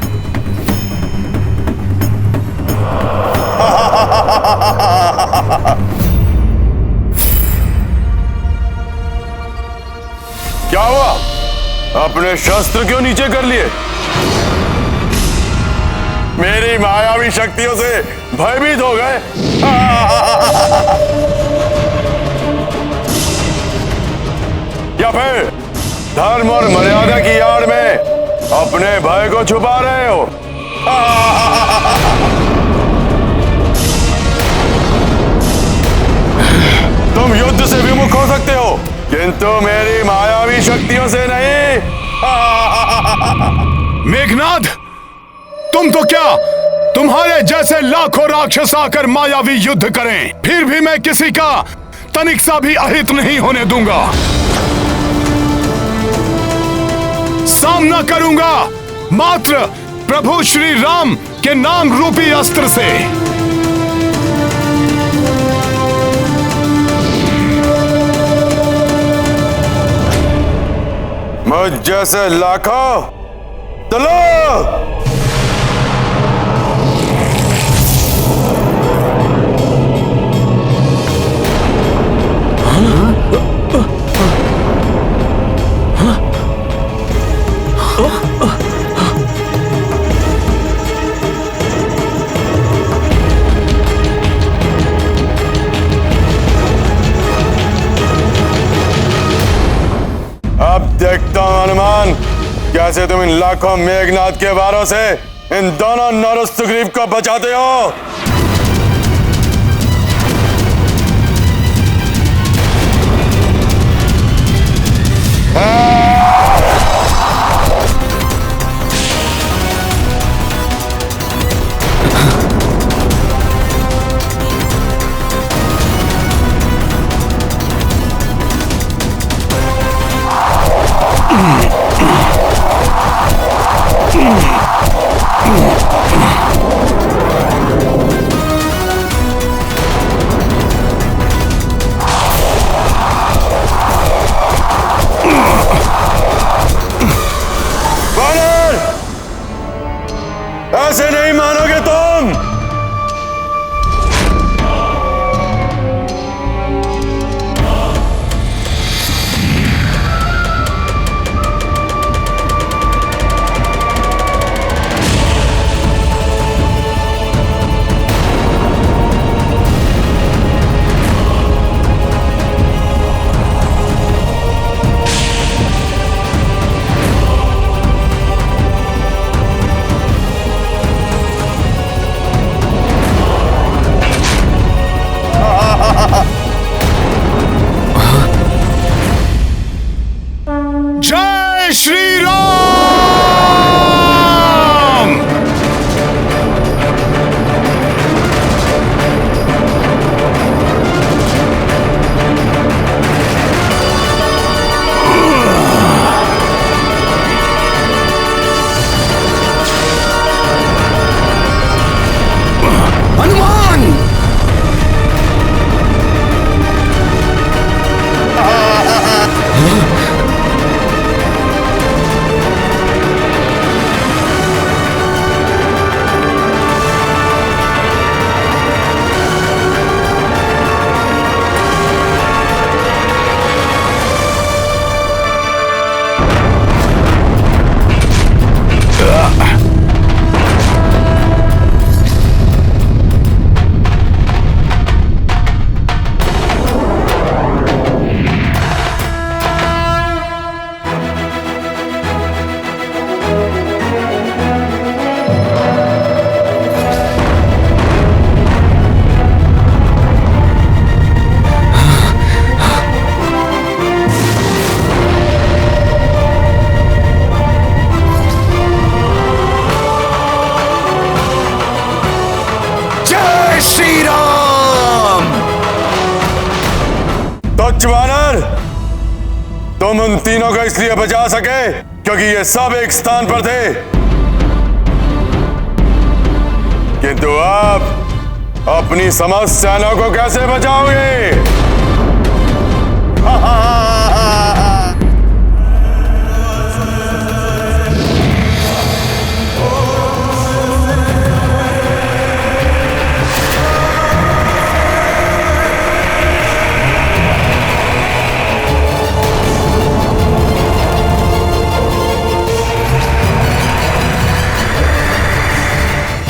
क्या हुआ? अपने शस्त्र क्यों नीचे कर लिए? मेरी मायावी शक्तियों से भयभीत हो गए? या फिर धर्म और मर्यादा की आड़ में अपने भय को छुपा रहे हो? तुम युद्ध से विमुख हो सकते हो, किंतु मेरी मायावी शक्तियों से नहीं। मेघनाद, तुम तो क्या, तुम्हारे जैसे लाखों राक्षस आकर मायावी युद्ध करें, फिर भी मैं किसी का तनिक सा भी अहित नहीं होने दूंगा। सामना करूंगा मात्र प्रभु श्री राम के नाम रूपी अस्त्र से। मुझ जैसे लाखों चलो। अब देखता हूं हनुमान, कैसे तुम इन लाखों मेघनाद के वारों से इन दोनों नर सुग्रीव को बचाते हो। तुम उन तीनों को इसलिए बचा सके क्योंकि ये सब एक स्थान पर थे, किंतु आप अपनी समस्त सेना को कैसे बचाओगे?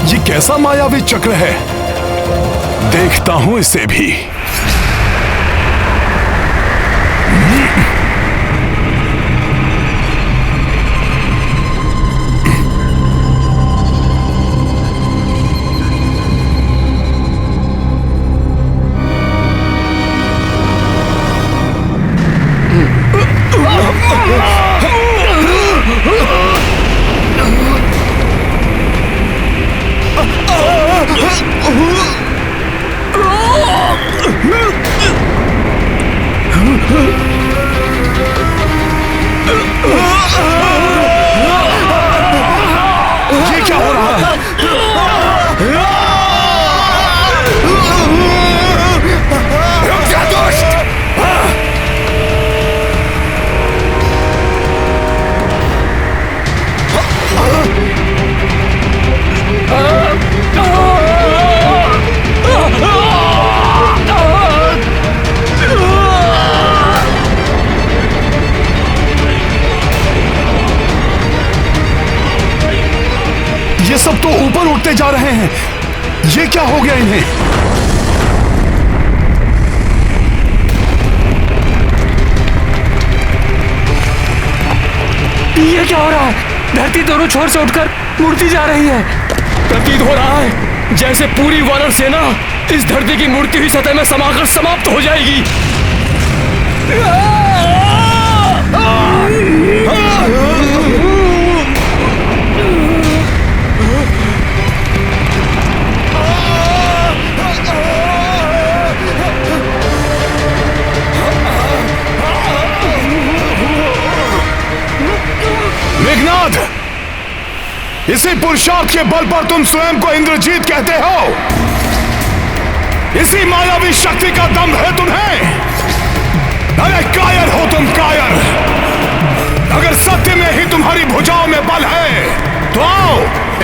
ये कैसा मायावी चक्र है, देखता हूं इसे भी। ये क्या हो रहा है? रुक जा दुष्ट! ये सब तो ऊपर उठते जा रहे हैं, ये क्या हो गया इन्हें? ये क्या हो रहा है? धरती दोनों छोर से उठकर मुड़ती जा रही है। प्रतीत हो रहा है जैसे पूरी वानर सेना इस धरती की मुड़ती हुई सतह में समाकर समाप्त हो जाएगी। मेघनाद, इसी पुरुषार्थ के बल पर तुम स्वयं को इंद्रजीत कहते हो। इसी मायावी शक्ति का दम है तुम्हें। अरे कायर हो तुम, कायर। अगर सत्य में ही तुम्हारी भुजाओं में बल है तो आओ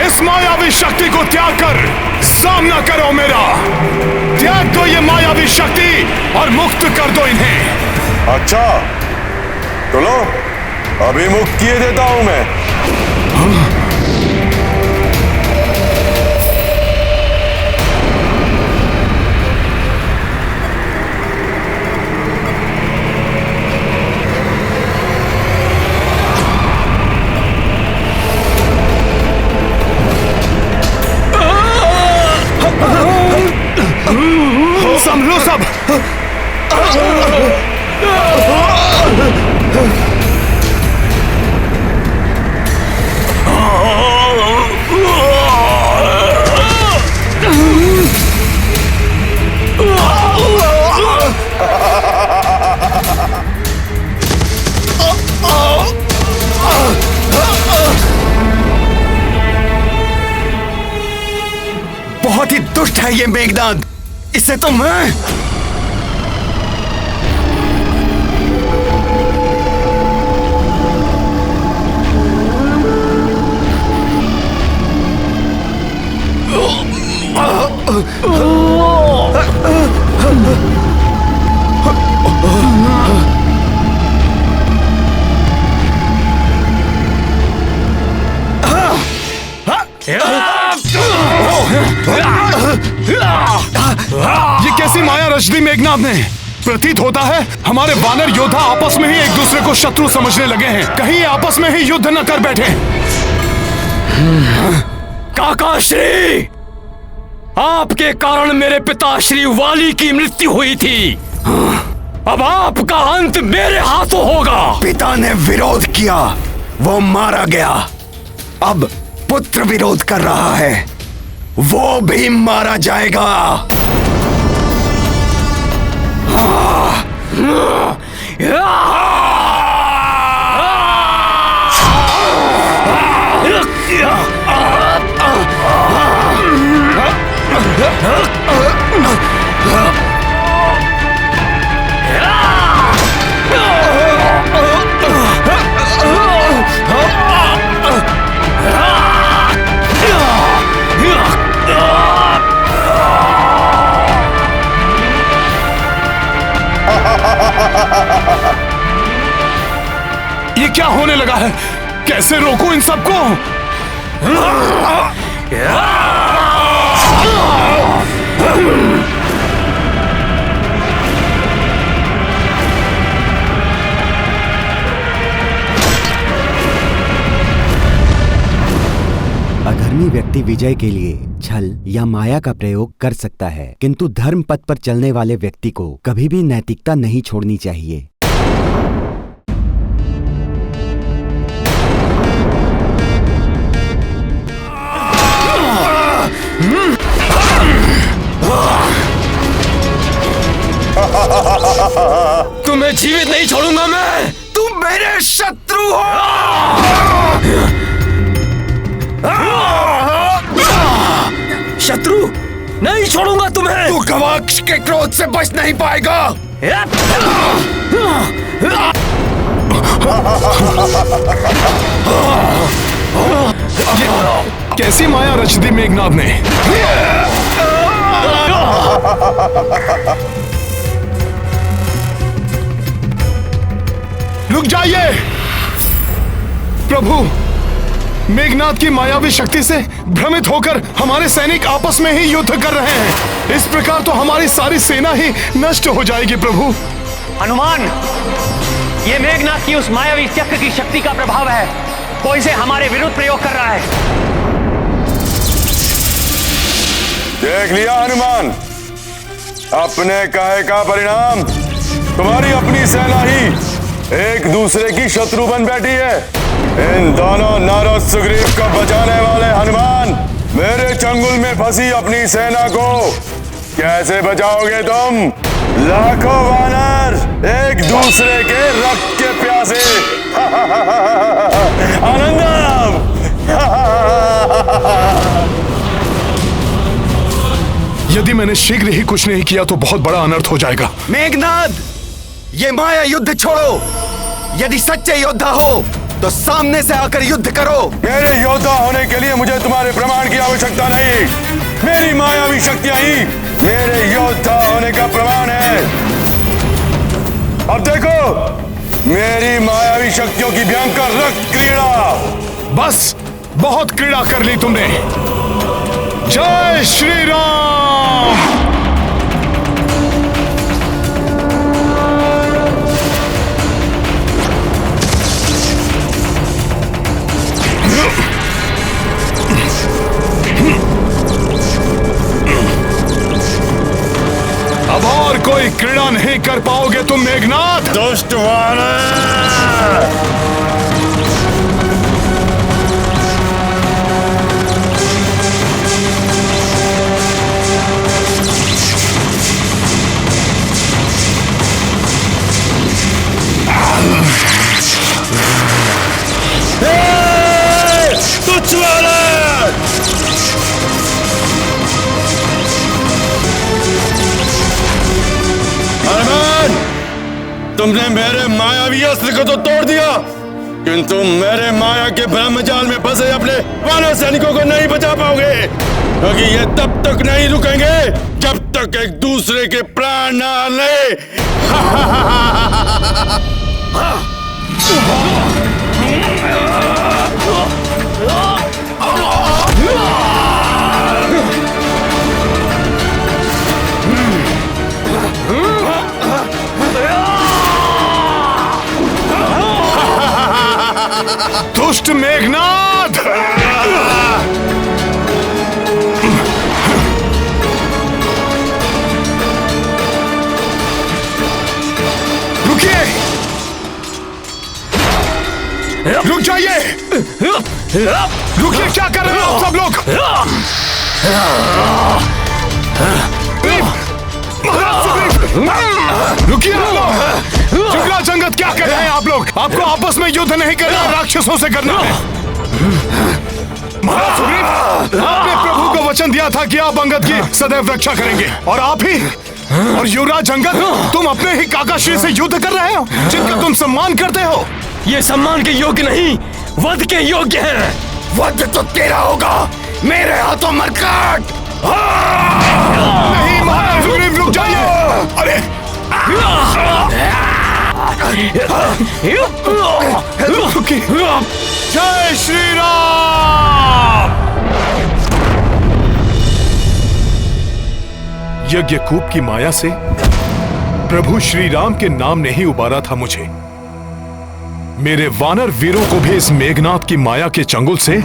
इस मायावी शक्ति को त्याग कर सामना करो मेरा। त्याग दो ये मायावी शक्ति और मुक्त कर दो इन्हें। अच्छा तो लो, अभी मुक्त किए देता हूं मैं। संभलो सब। बहुत ही दुष्ट है ये मेघनाद, इसे तो मैं ये कैसी माया रच दी मेघनाद ने? प्रतीत होता है हमारे वानर योद्धा आपस में ही एक दूसरे को शत्रु समझने लगे हैं। कहीं ये आपस में ही युद्ध न कर बैठे। काका श्री, आपके कारण मेरे पिता श्री वाली की मृत्यु हुई थी। अब आपका अंत मेरे हाथों होगा। पिता ने विरोध किया, वो मारा गया। अब पुत्र विरोध कर रहा है, वो भी मारा जाएगा। ये क्या होने लगा है? कैसे रोकूं इन सबको? अधर्मी व्यक्ति विजय के लिए छल या माया का प्रयोग कर सकता है, किंतु धर्म पथ पर चलने वाले व्यक्ति को कभी भी नैतिकता नहीं छोड़नी चाहिए। तुम्हें जीवित नहीं छोड़ूंगा मैं। तुम मेरे शत्रु हो। शत्रु नहीं छोड़ूंगा तुम्हें। तू गवाक्ष के क्रोध से बच नहीं पाएगा। कैसी माया रच दी मेघनाद ने? रुक जाइए प्रभु। मेघनाद की मायावी शक्ति से भ्रमित होकर हमारे सैनिक आपस में ही युद्ध कर रहे हैं। इस प्रकार तो हमारी सारी सेना ही नष्ट हो जाएगी प्रभु। हनुमान, ये मेघनाद की उस मायावी चक्र की शक्ति का प्रभाव है। वो इसे हमारे विरुद्ध प्रयोग कर रहा है। देख लिया हनुमान, अपने कहे का परिणाम। तुम्हारी अपनी सेना ही एक दूसरे की शत्रु बन बैठी है। इन दोनों नारद सुग्रीव को बचाने वाले हनुमान, मेरे चंगुल में फंसी अपनी सेना को कैसे बचाओगे तुम? लाखों वानर एक दूसरे के रक्त के प्यासे। आनंदम। यदि मैंने शीघ्र ही कुछ नहीं किया तो बहुत बड़ा अनर्थ हो जाएगा। मेघनाद, ये माया युद्ध छोड़ो। यदि सच्चे योद्धा हो तो सामने से आकर युद्ध करो। मेरे योद्धा होने के लिए मुझे तुम्हारे प्रमाण की आवश्यकता नहीं। मेरी मायावी शक्तियां ही मेरे योद्धा होने का प्रमाण है। अब देखो मेरी मायावी शक्तियों की भयंकर रक्त क्रीड़ा। बस बहुत क्रीड़ा कर ली तुमने। जय श्री राम। अब और कोई क्रीड़ा नहीं कर पाओगे तुम मेघनाद। दुष्ट वानर। तुच्छ वानर। हनुमान, तुमने मेरे मायावी अस्त्र को तो तोड़ दिया, किंतु मेरे माया के ब्रह्मजाल में फंसे अपने वानर सैनिकों को नहीं बचा पाओगे, क्योंकि ये तब तक नहीं रुकेंगे जब तक एक दूसरे के प्राण न ले। दुष्ट मेघनाद। रुकिए, रुक जाइए। रुकिए, क्या कर रहे हो सब लोग? रुकिए आप लोग। जुगराजंगद, क्या कर रहे हैं आप लोग? आपको आपस में युद्ध नहीं करना, राक्षसों से करना है। महाराज सुग्रीव, आपने प्रभु को वचन दिया था कि आप अंगद की सदैव रक्षा करेंगे, और आप ही और युवराज अंगद तुम अपने ही काकाश्री से युद्ध कर रहे हो, जिनका तुम सम्मान करते हो। ये सम्मान के योग्य नहीं, वध के योग्य है। वध तो तेरा होगा, मेरे हाथों मरकट। नहीं महाराज सुग्रीव, रुक जाइए। अरे जय श्री राम। यज्ञकूप की माया से प्रभु श्री राम के नाम ने ही उबारा था मुझे। मेरे वानर वीरों को भी इस मेघनाद की माया के चंगुल से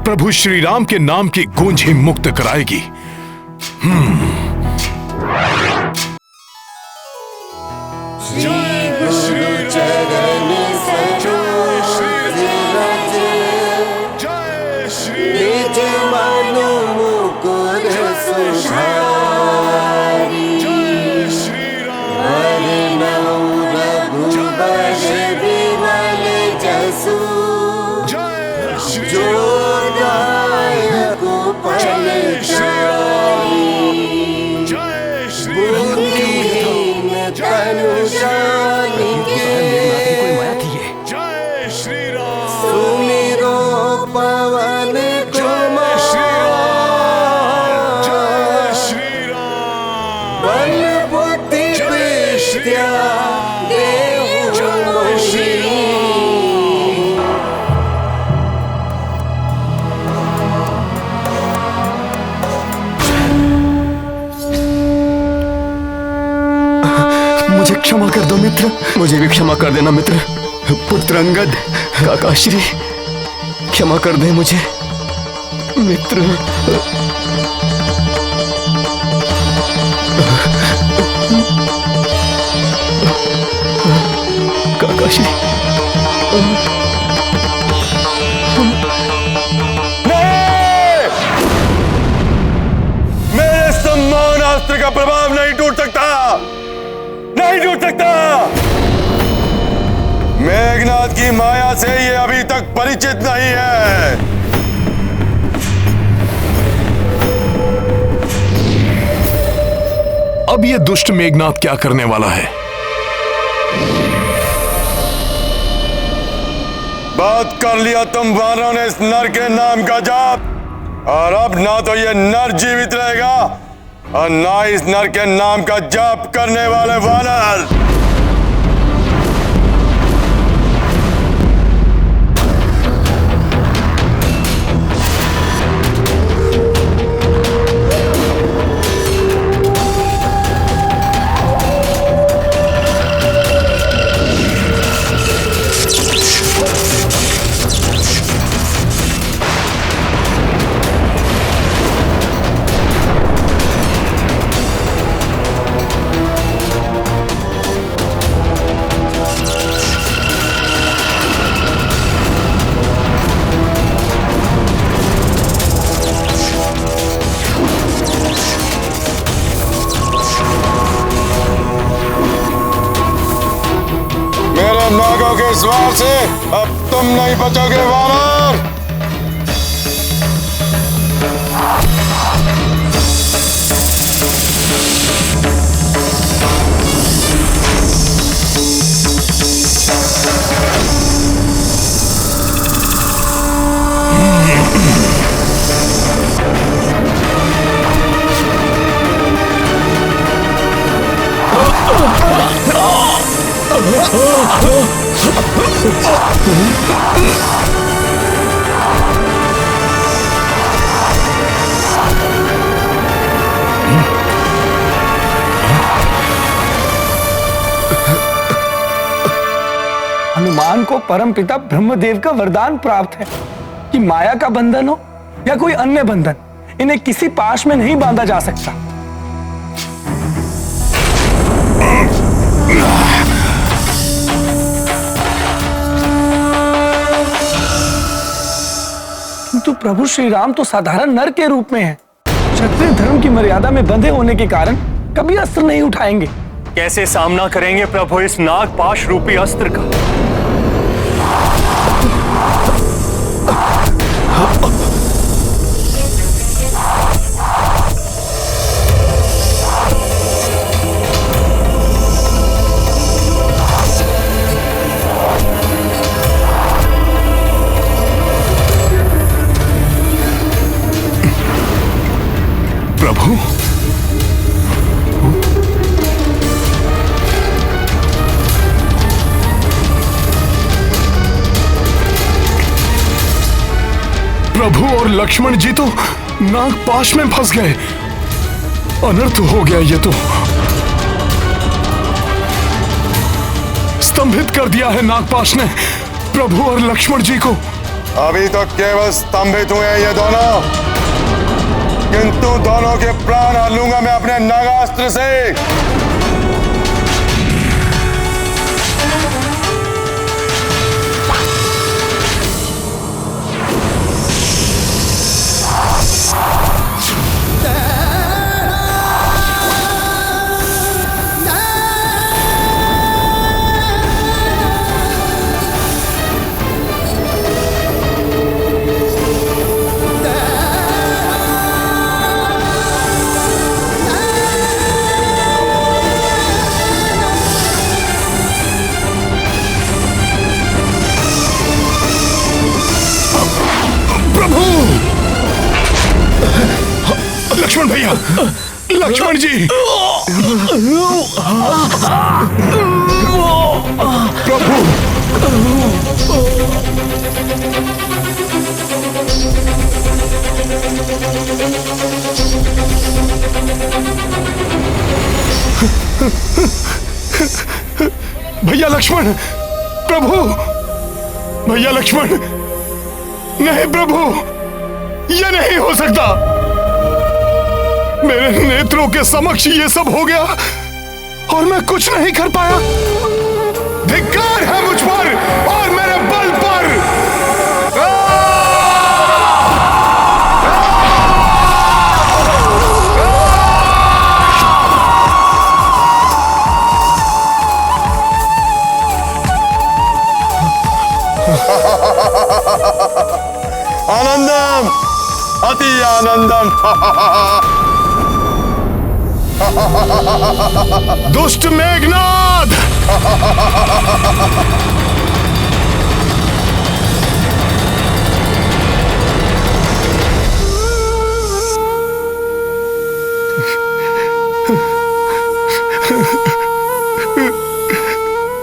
प्रभु श्री राम के नाम की गूंज ही मुक्त कराएगी। मुझे क्षमा कर दो मित्र। मुझे भी क्षमा कर देना मित्र। पुत्र अंगद, काकाश्री, क्षमा कर दे मुझे मित्र। काकाश्री, मेरे सम्मान अस्त्र का प्रभाव नहीं टूट सकता, नहीं टूट सकता। मेघनाद की माया से ये अभी तक परिचित नहीं है। अब ये दुष्ट मेघनाद क्या करने वाला है? बात कर लिया तुम वानरों ने इस नर के नाम का जाप, और अब ना तो ये नर जीवित रहेगा और ना इस नर के नाम का जाप करने वाले वानर। नागों के स्वार से अब तुम नहीं बचोगे वानर। हनुमान को परमपिता ब्रह्मदेव का वरदान प्राप्त है कि माया का बंधन हो या कोई अन्य बंधन, इन्हें किसी पाश में नहीं बांधा जा सकता। किंतु प्रभु श्री राम तो साधारण नर के रूप में है। क्षत्रिय धर्म की मर्यादा में बंधे होने के कारण कभी अस्त्र नहीं उठाएंगे। कैसे सामना करेंगे प्रभु इस नागपाश रूपी अस्त्र का? प्रभु और लक्ष्मण जी तो नागपाश में फंस गए। अनर्थ हो गया ये तो। स्तंभित कर दिया है नागपाश ने प्रभु और लक्ष्मण जी को। अभी तो केवल स्तंभित हुए हैं ये दोनों, किंतु दोनों के प्राण हर लूंगा मैं अपने नागास्त्र से। लक्ष्मण भैया, लक्ष्मण जी, प्रभु, भैया लक्ष्मण, प्रभु, भैया लक्ष्मण, नहीं प्रभु, यह नहीं हो सकता। मेरे नेत्रों के समक्ष ये सब हो गया और मैं कुछ नहीं कर पाया। धिक्कार है मुझ पर और मेरे बल पर। आनंदम, अति आनंदम। दुष्ट मेघनाद,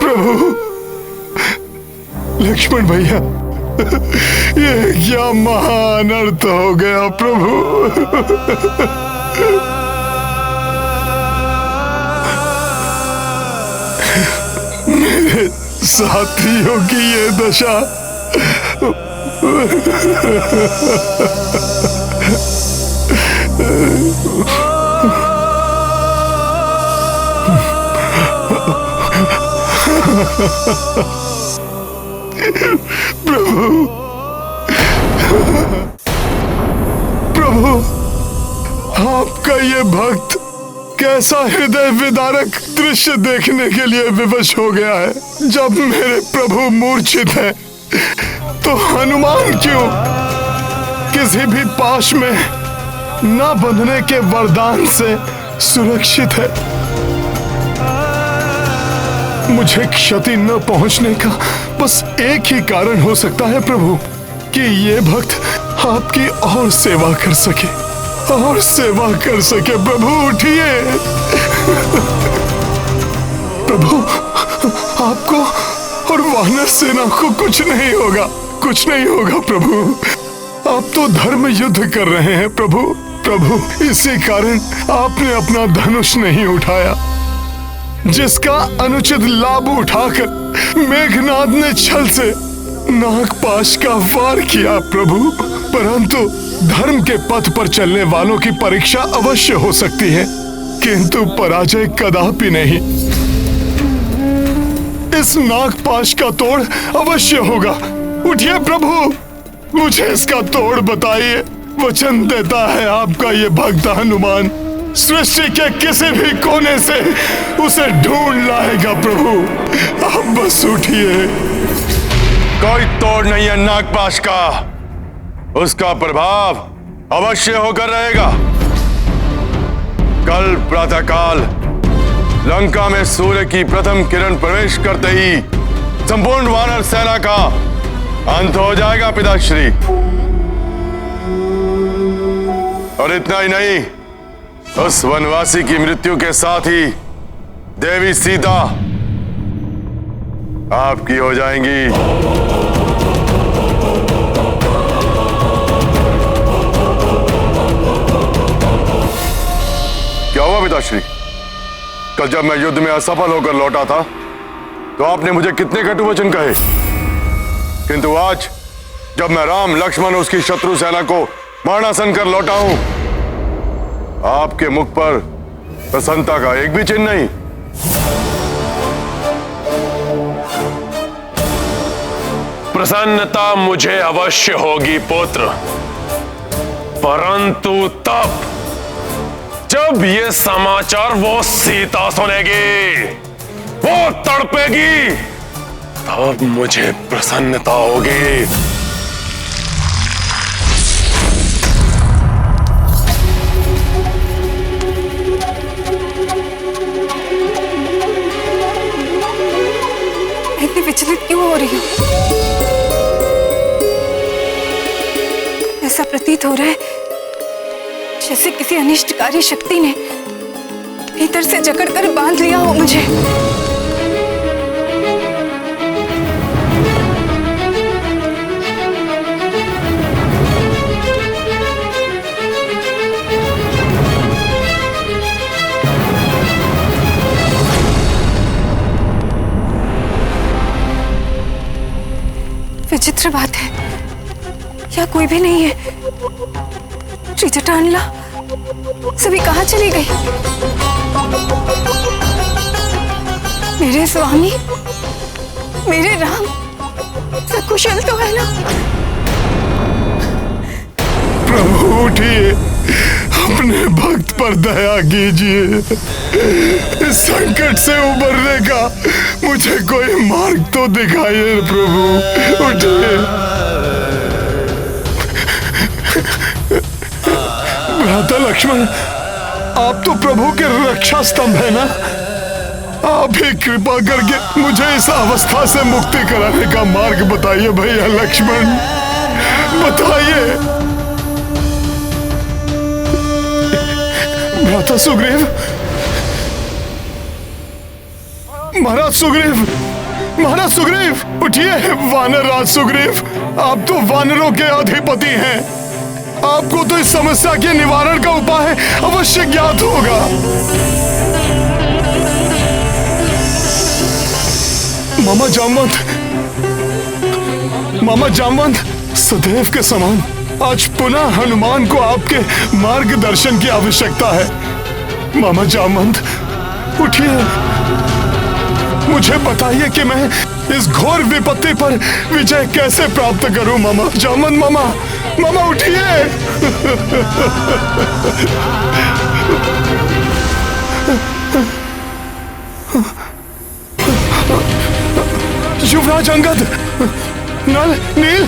प्रभु, लक्ष्मण भैया, ये क्या महान अर्थ हो गया प्रभु। मेरे साथियों की ये दशा। प्रभु, प्रभु, आपका ये भक्त कैसा हृदय विदारक दृश्य देखने के लिए विवश हो गया है। जब मेरे प्रभु मूर्छित हैं, तो हनुमान क्यों किसी भी पाश में न बंधने के वरदान से सुरक्षित है। मुझे क्षति न पहुंचने का बस एक ही कारण हो सकता है प्रभु, कि ये भक्त आपकी और सेवा कर सके, और सेवा कर सके। प्रभु उठिए। प्रभु, आपको और वानर सेना को कुछ नहीं होगा, कुछ नहीं होगा प्रभु। आप तो धर्म युद्ध कर रहे हैं प्रभु। प्रभु, इसी कारण आपने अपना धनुष नहीं उठाया, जिसका अनुचित लाभ उठाकर मेघनाद ने छल से नागपाश का वार किया प्रभु। परंतु धर्म के पथ पर चलने वालों की परीक्षा अवश्य हो सकती है, किंतु पराजय कदापि नहीं। इस नागपाश का तोड़ अवश्य होगा। उठिए प्रभु, मुझे इसका तोड़ बताइए। वचन देता है आपका ये भक्त हनुमान सृष्टि के किसी भी कोने से उसे ढूंढ लाएगा प्रभु। आप बस उठिए। कोई तोड़ नहीं है नागपाश का, उसका प्रभाव अवश्य होकर रहेगा। कल प्रातःकाल लंका में सूर्य की प्रथम किरण प्रवेश करते ही संपूर्ण वानर सेना का अंत हो जाएगा पिताश्री। और इतना ही नहीं, उस वनवासी की मृत्यु के साथ ही देवी सीता आपकी हो जाएंगी। पिताश्री, कल जब मैं युद्ध में असफल होकर लौटा था तो आपने मुझे कितने कटु वचन कहे, किंतु आज जब मैं राम लक्ष्मण उसकी शत्रु सेना को मारणासन कर लौटा हूं, आपके मुख पर प्रसन्नता का एक भी चिन्ह नहीं। प्रसन्नता मुझे अवश्य होगी पुत्र, परंतु तब जब ये समाचार वो सीता सुनेगी, वो तड़पेगी, तब मुझे प्रसन्नता होगी। इतनी विचलित क्यों हो रही हूं? ऐसा प्रतीत हो रहा है जैसे किसी अनिष्टकारी शक्ति ने भीतर से जकड़कर बांध लिया हो मुझे। विचित्र बात है, या कोई भी नहीं है। त्रिजटानला सभी कहाँ चली गई? मेरे स्वामी, मेरे राम सकुशल तो है ना? प्रभु उठिए, अपने भक्त पर दया कीजिए। इस संकट से उबरने का मुझे कोई मार्ग तो दिखाइए प्रभु, उठिए। भ्राता लक्ष्मण, आप तो प्रभु के रक्षा स्तंभ है ना, आप ही कृपा करके मुझे इस अवस्था से मुक्ति कराने का मार्ग बताइए भैया लक्ष्मण, बताइए। भ्राता सुग्रीव, महाराज सुग्रीव, महाराज सुग्रीव उठिए। वानर राज सुग्रीव, आप तो वानरों के अधिपति हैं, आपको तो इस समस्या के निवारण का उपाय अवश्य ज्ञात होगा। मामा जामवंत सदैव के समान आज पुनः हनुमान को आपके मार्गदर्शन की आवश्यकता है। मामा जामवंत उठिए, मुझे बताइए कि मैं इस घोर विपत्ति पर विजय कैसे प्राप्त करूं। मामा जामवंत, मामा उठिए। युवराज अंगद, नल, नील,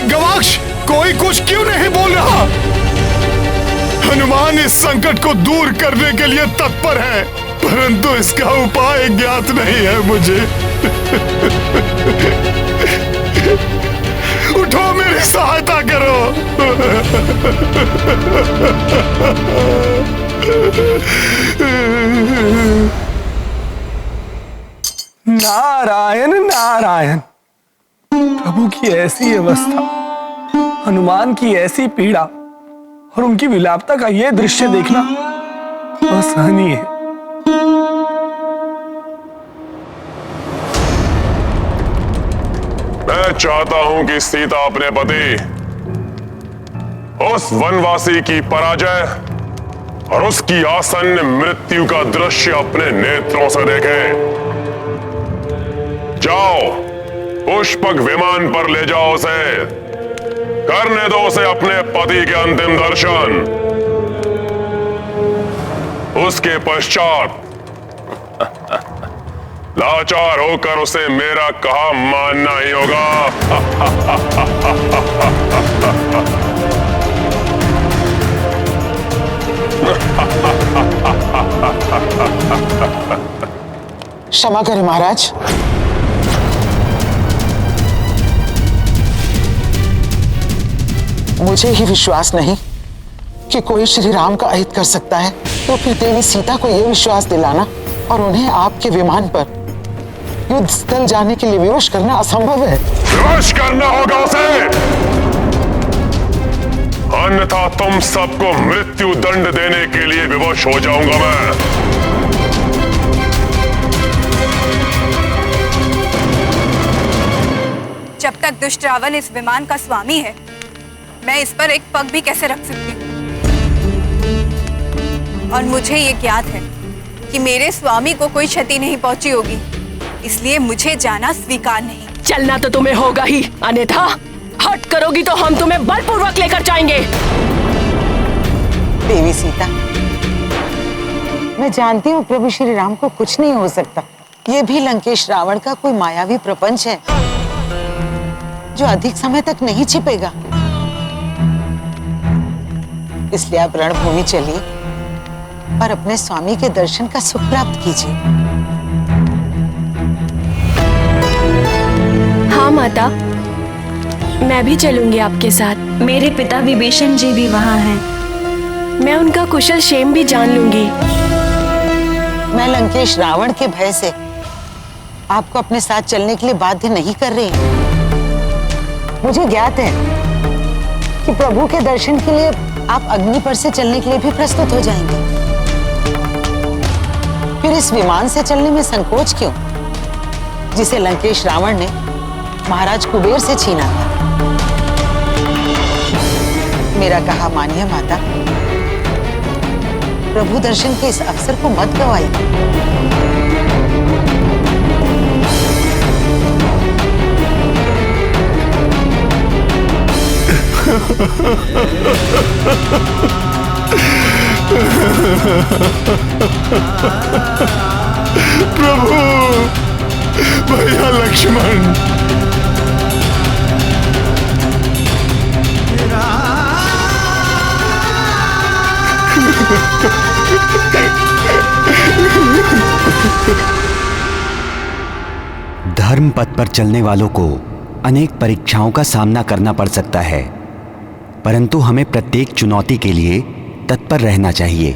गवाक्ष, कोई कुछ क्यों नहीं बोल रहा? हनुमान इस संकट को दूर करने के लिए तत्पर है, परंतु इसका उपाय ज्ञात नहीं है मुझे। उठो, मेरी सहायता करो। नारायण नारायण। प्रभु की ऐसी अवस्था, हनुमान की ऐसी पीड़ा और उनकी विलापता का यह दृश्य देखना असहनीय है। मैं चाहता हूं कि सीता अपने पति उस वनवासी की पराजय और उसकी आसन्न मृत्यु का दृश्य अपने नेत्रों से देखे। जाओ, पुष्पक विमान पर ले जाओ उसे, करने दो उसे अपने पति के अंतिम दर्शन। उसके पश्चात लाचार होकर उसे मेरा कहा मानना ही होगा। क्षमा करें महाराज, मुझे ही विश्वास नहीं कि कोई श्री राम का अहित कर सकता है, तो फिर देवी सीता को यह विश्वास दिलाना और उन्हें आपके विमान पर युद्ध स्थल जाने के लिए विवश करना असंभव है। विवश करना होगा उसे। अन्यथा तुम सबको मृत्यु दंड देने के लिए विवश हो जाऊंगा मैं। जब तक दुष्ट रावण इस विमान का स्वामी है, मैं इस पर एक पग भी कैसे रख सकती हूँ? और मुझे ये ज्ञात है कि मेरे स्वामी को कोई क्षति नहीं पहुंची होगी, इसलिए मुझे जाना स्वीकार नहीं। चलना तो तुम्हें होगा ही, अन्यथा हट करोगी तो हम तुम्हें बलपूर्वक लेकर जाएंगे। देवी सीता, मैं जानती हूँ प्रभु श्री राम को कुछ नहीं हो सकता। ये भी लंकेश रावण का कोई मायावी प्रपंच है जो अधिक समय तक नहीं छिपेगा। इसलिए आप रणभूमि चलिए और अपने स्वामी के दर्शन का सुख प्राप्त कीजिए। हाँ माता, मैं भी चलूंगी आपके साथ। मेरे पिता विभीषण जी भी वहाँ हैं। मैं उनका कुशल क्षेम भी जान लूंगी। मैं लंकेश रावण के भय से आपको अपने साथ चलने के लिए बाध्य नहीं कर रही। मुझे ज्ञात है कि प्रभु के दर्शन के लिए आप अग्नि पर से चलने के लिए भी प्रस्तुत हो जाएंगे। फिर इस विमान से चलने में संकोच क्यों, जिसे लंकेश रावण ने महाराज कुबेर से छीना था? मेरा कहा मानिए माता, प्रभु दर्शन के इस अवसर को मत गवाइए। प्रभु, भैया लक्ष्मण, धर्म पथ पर चलने वालों को अनेक परीक्षाओं का सामना करना पड़ सकता है, परंतु हमें प्रत्येक चुनौती के लिए तत्पर रहना चाहिए।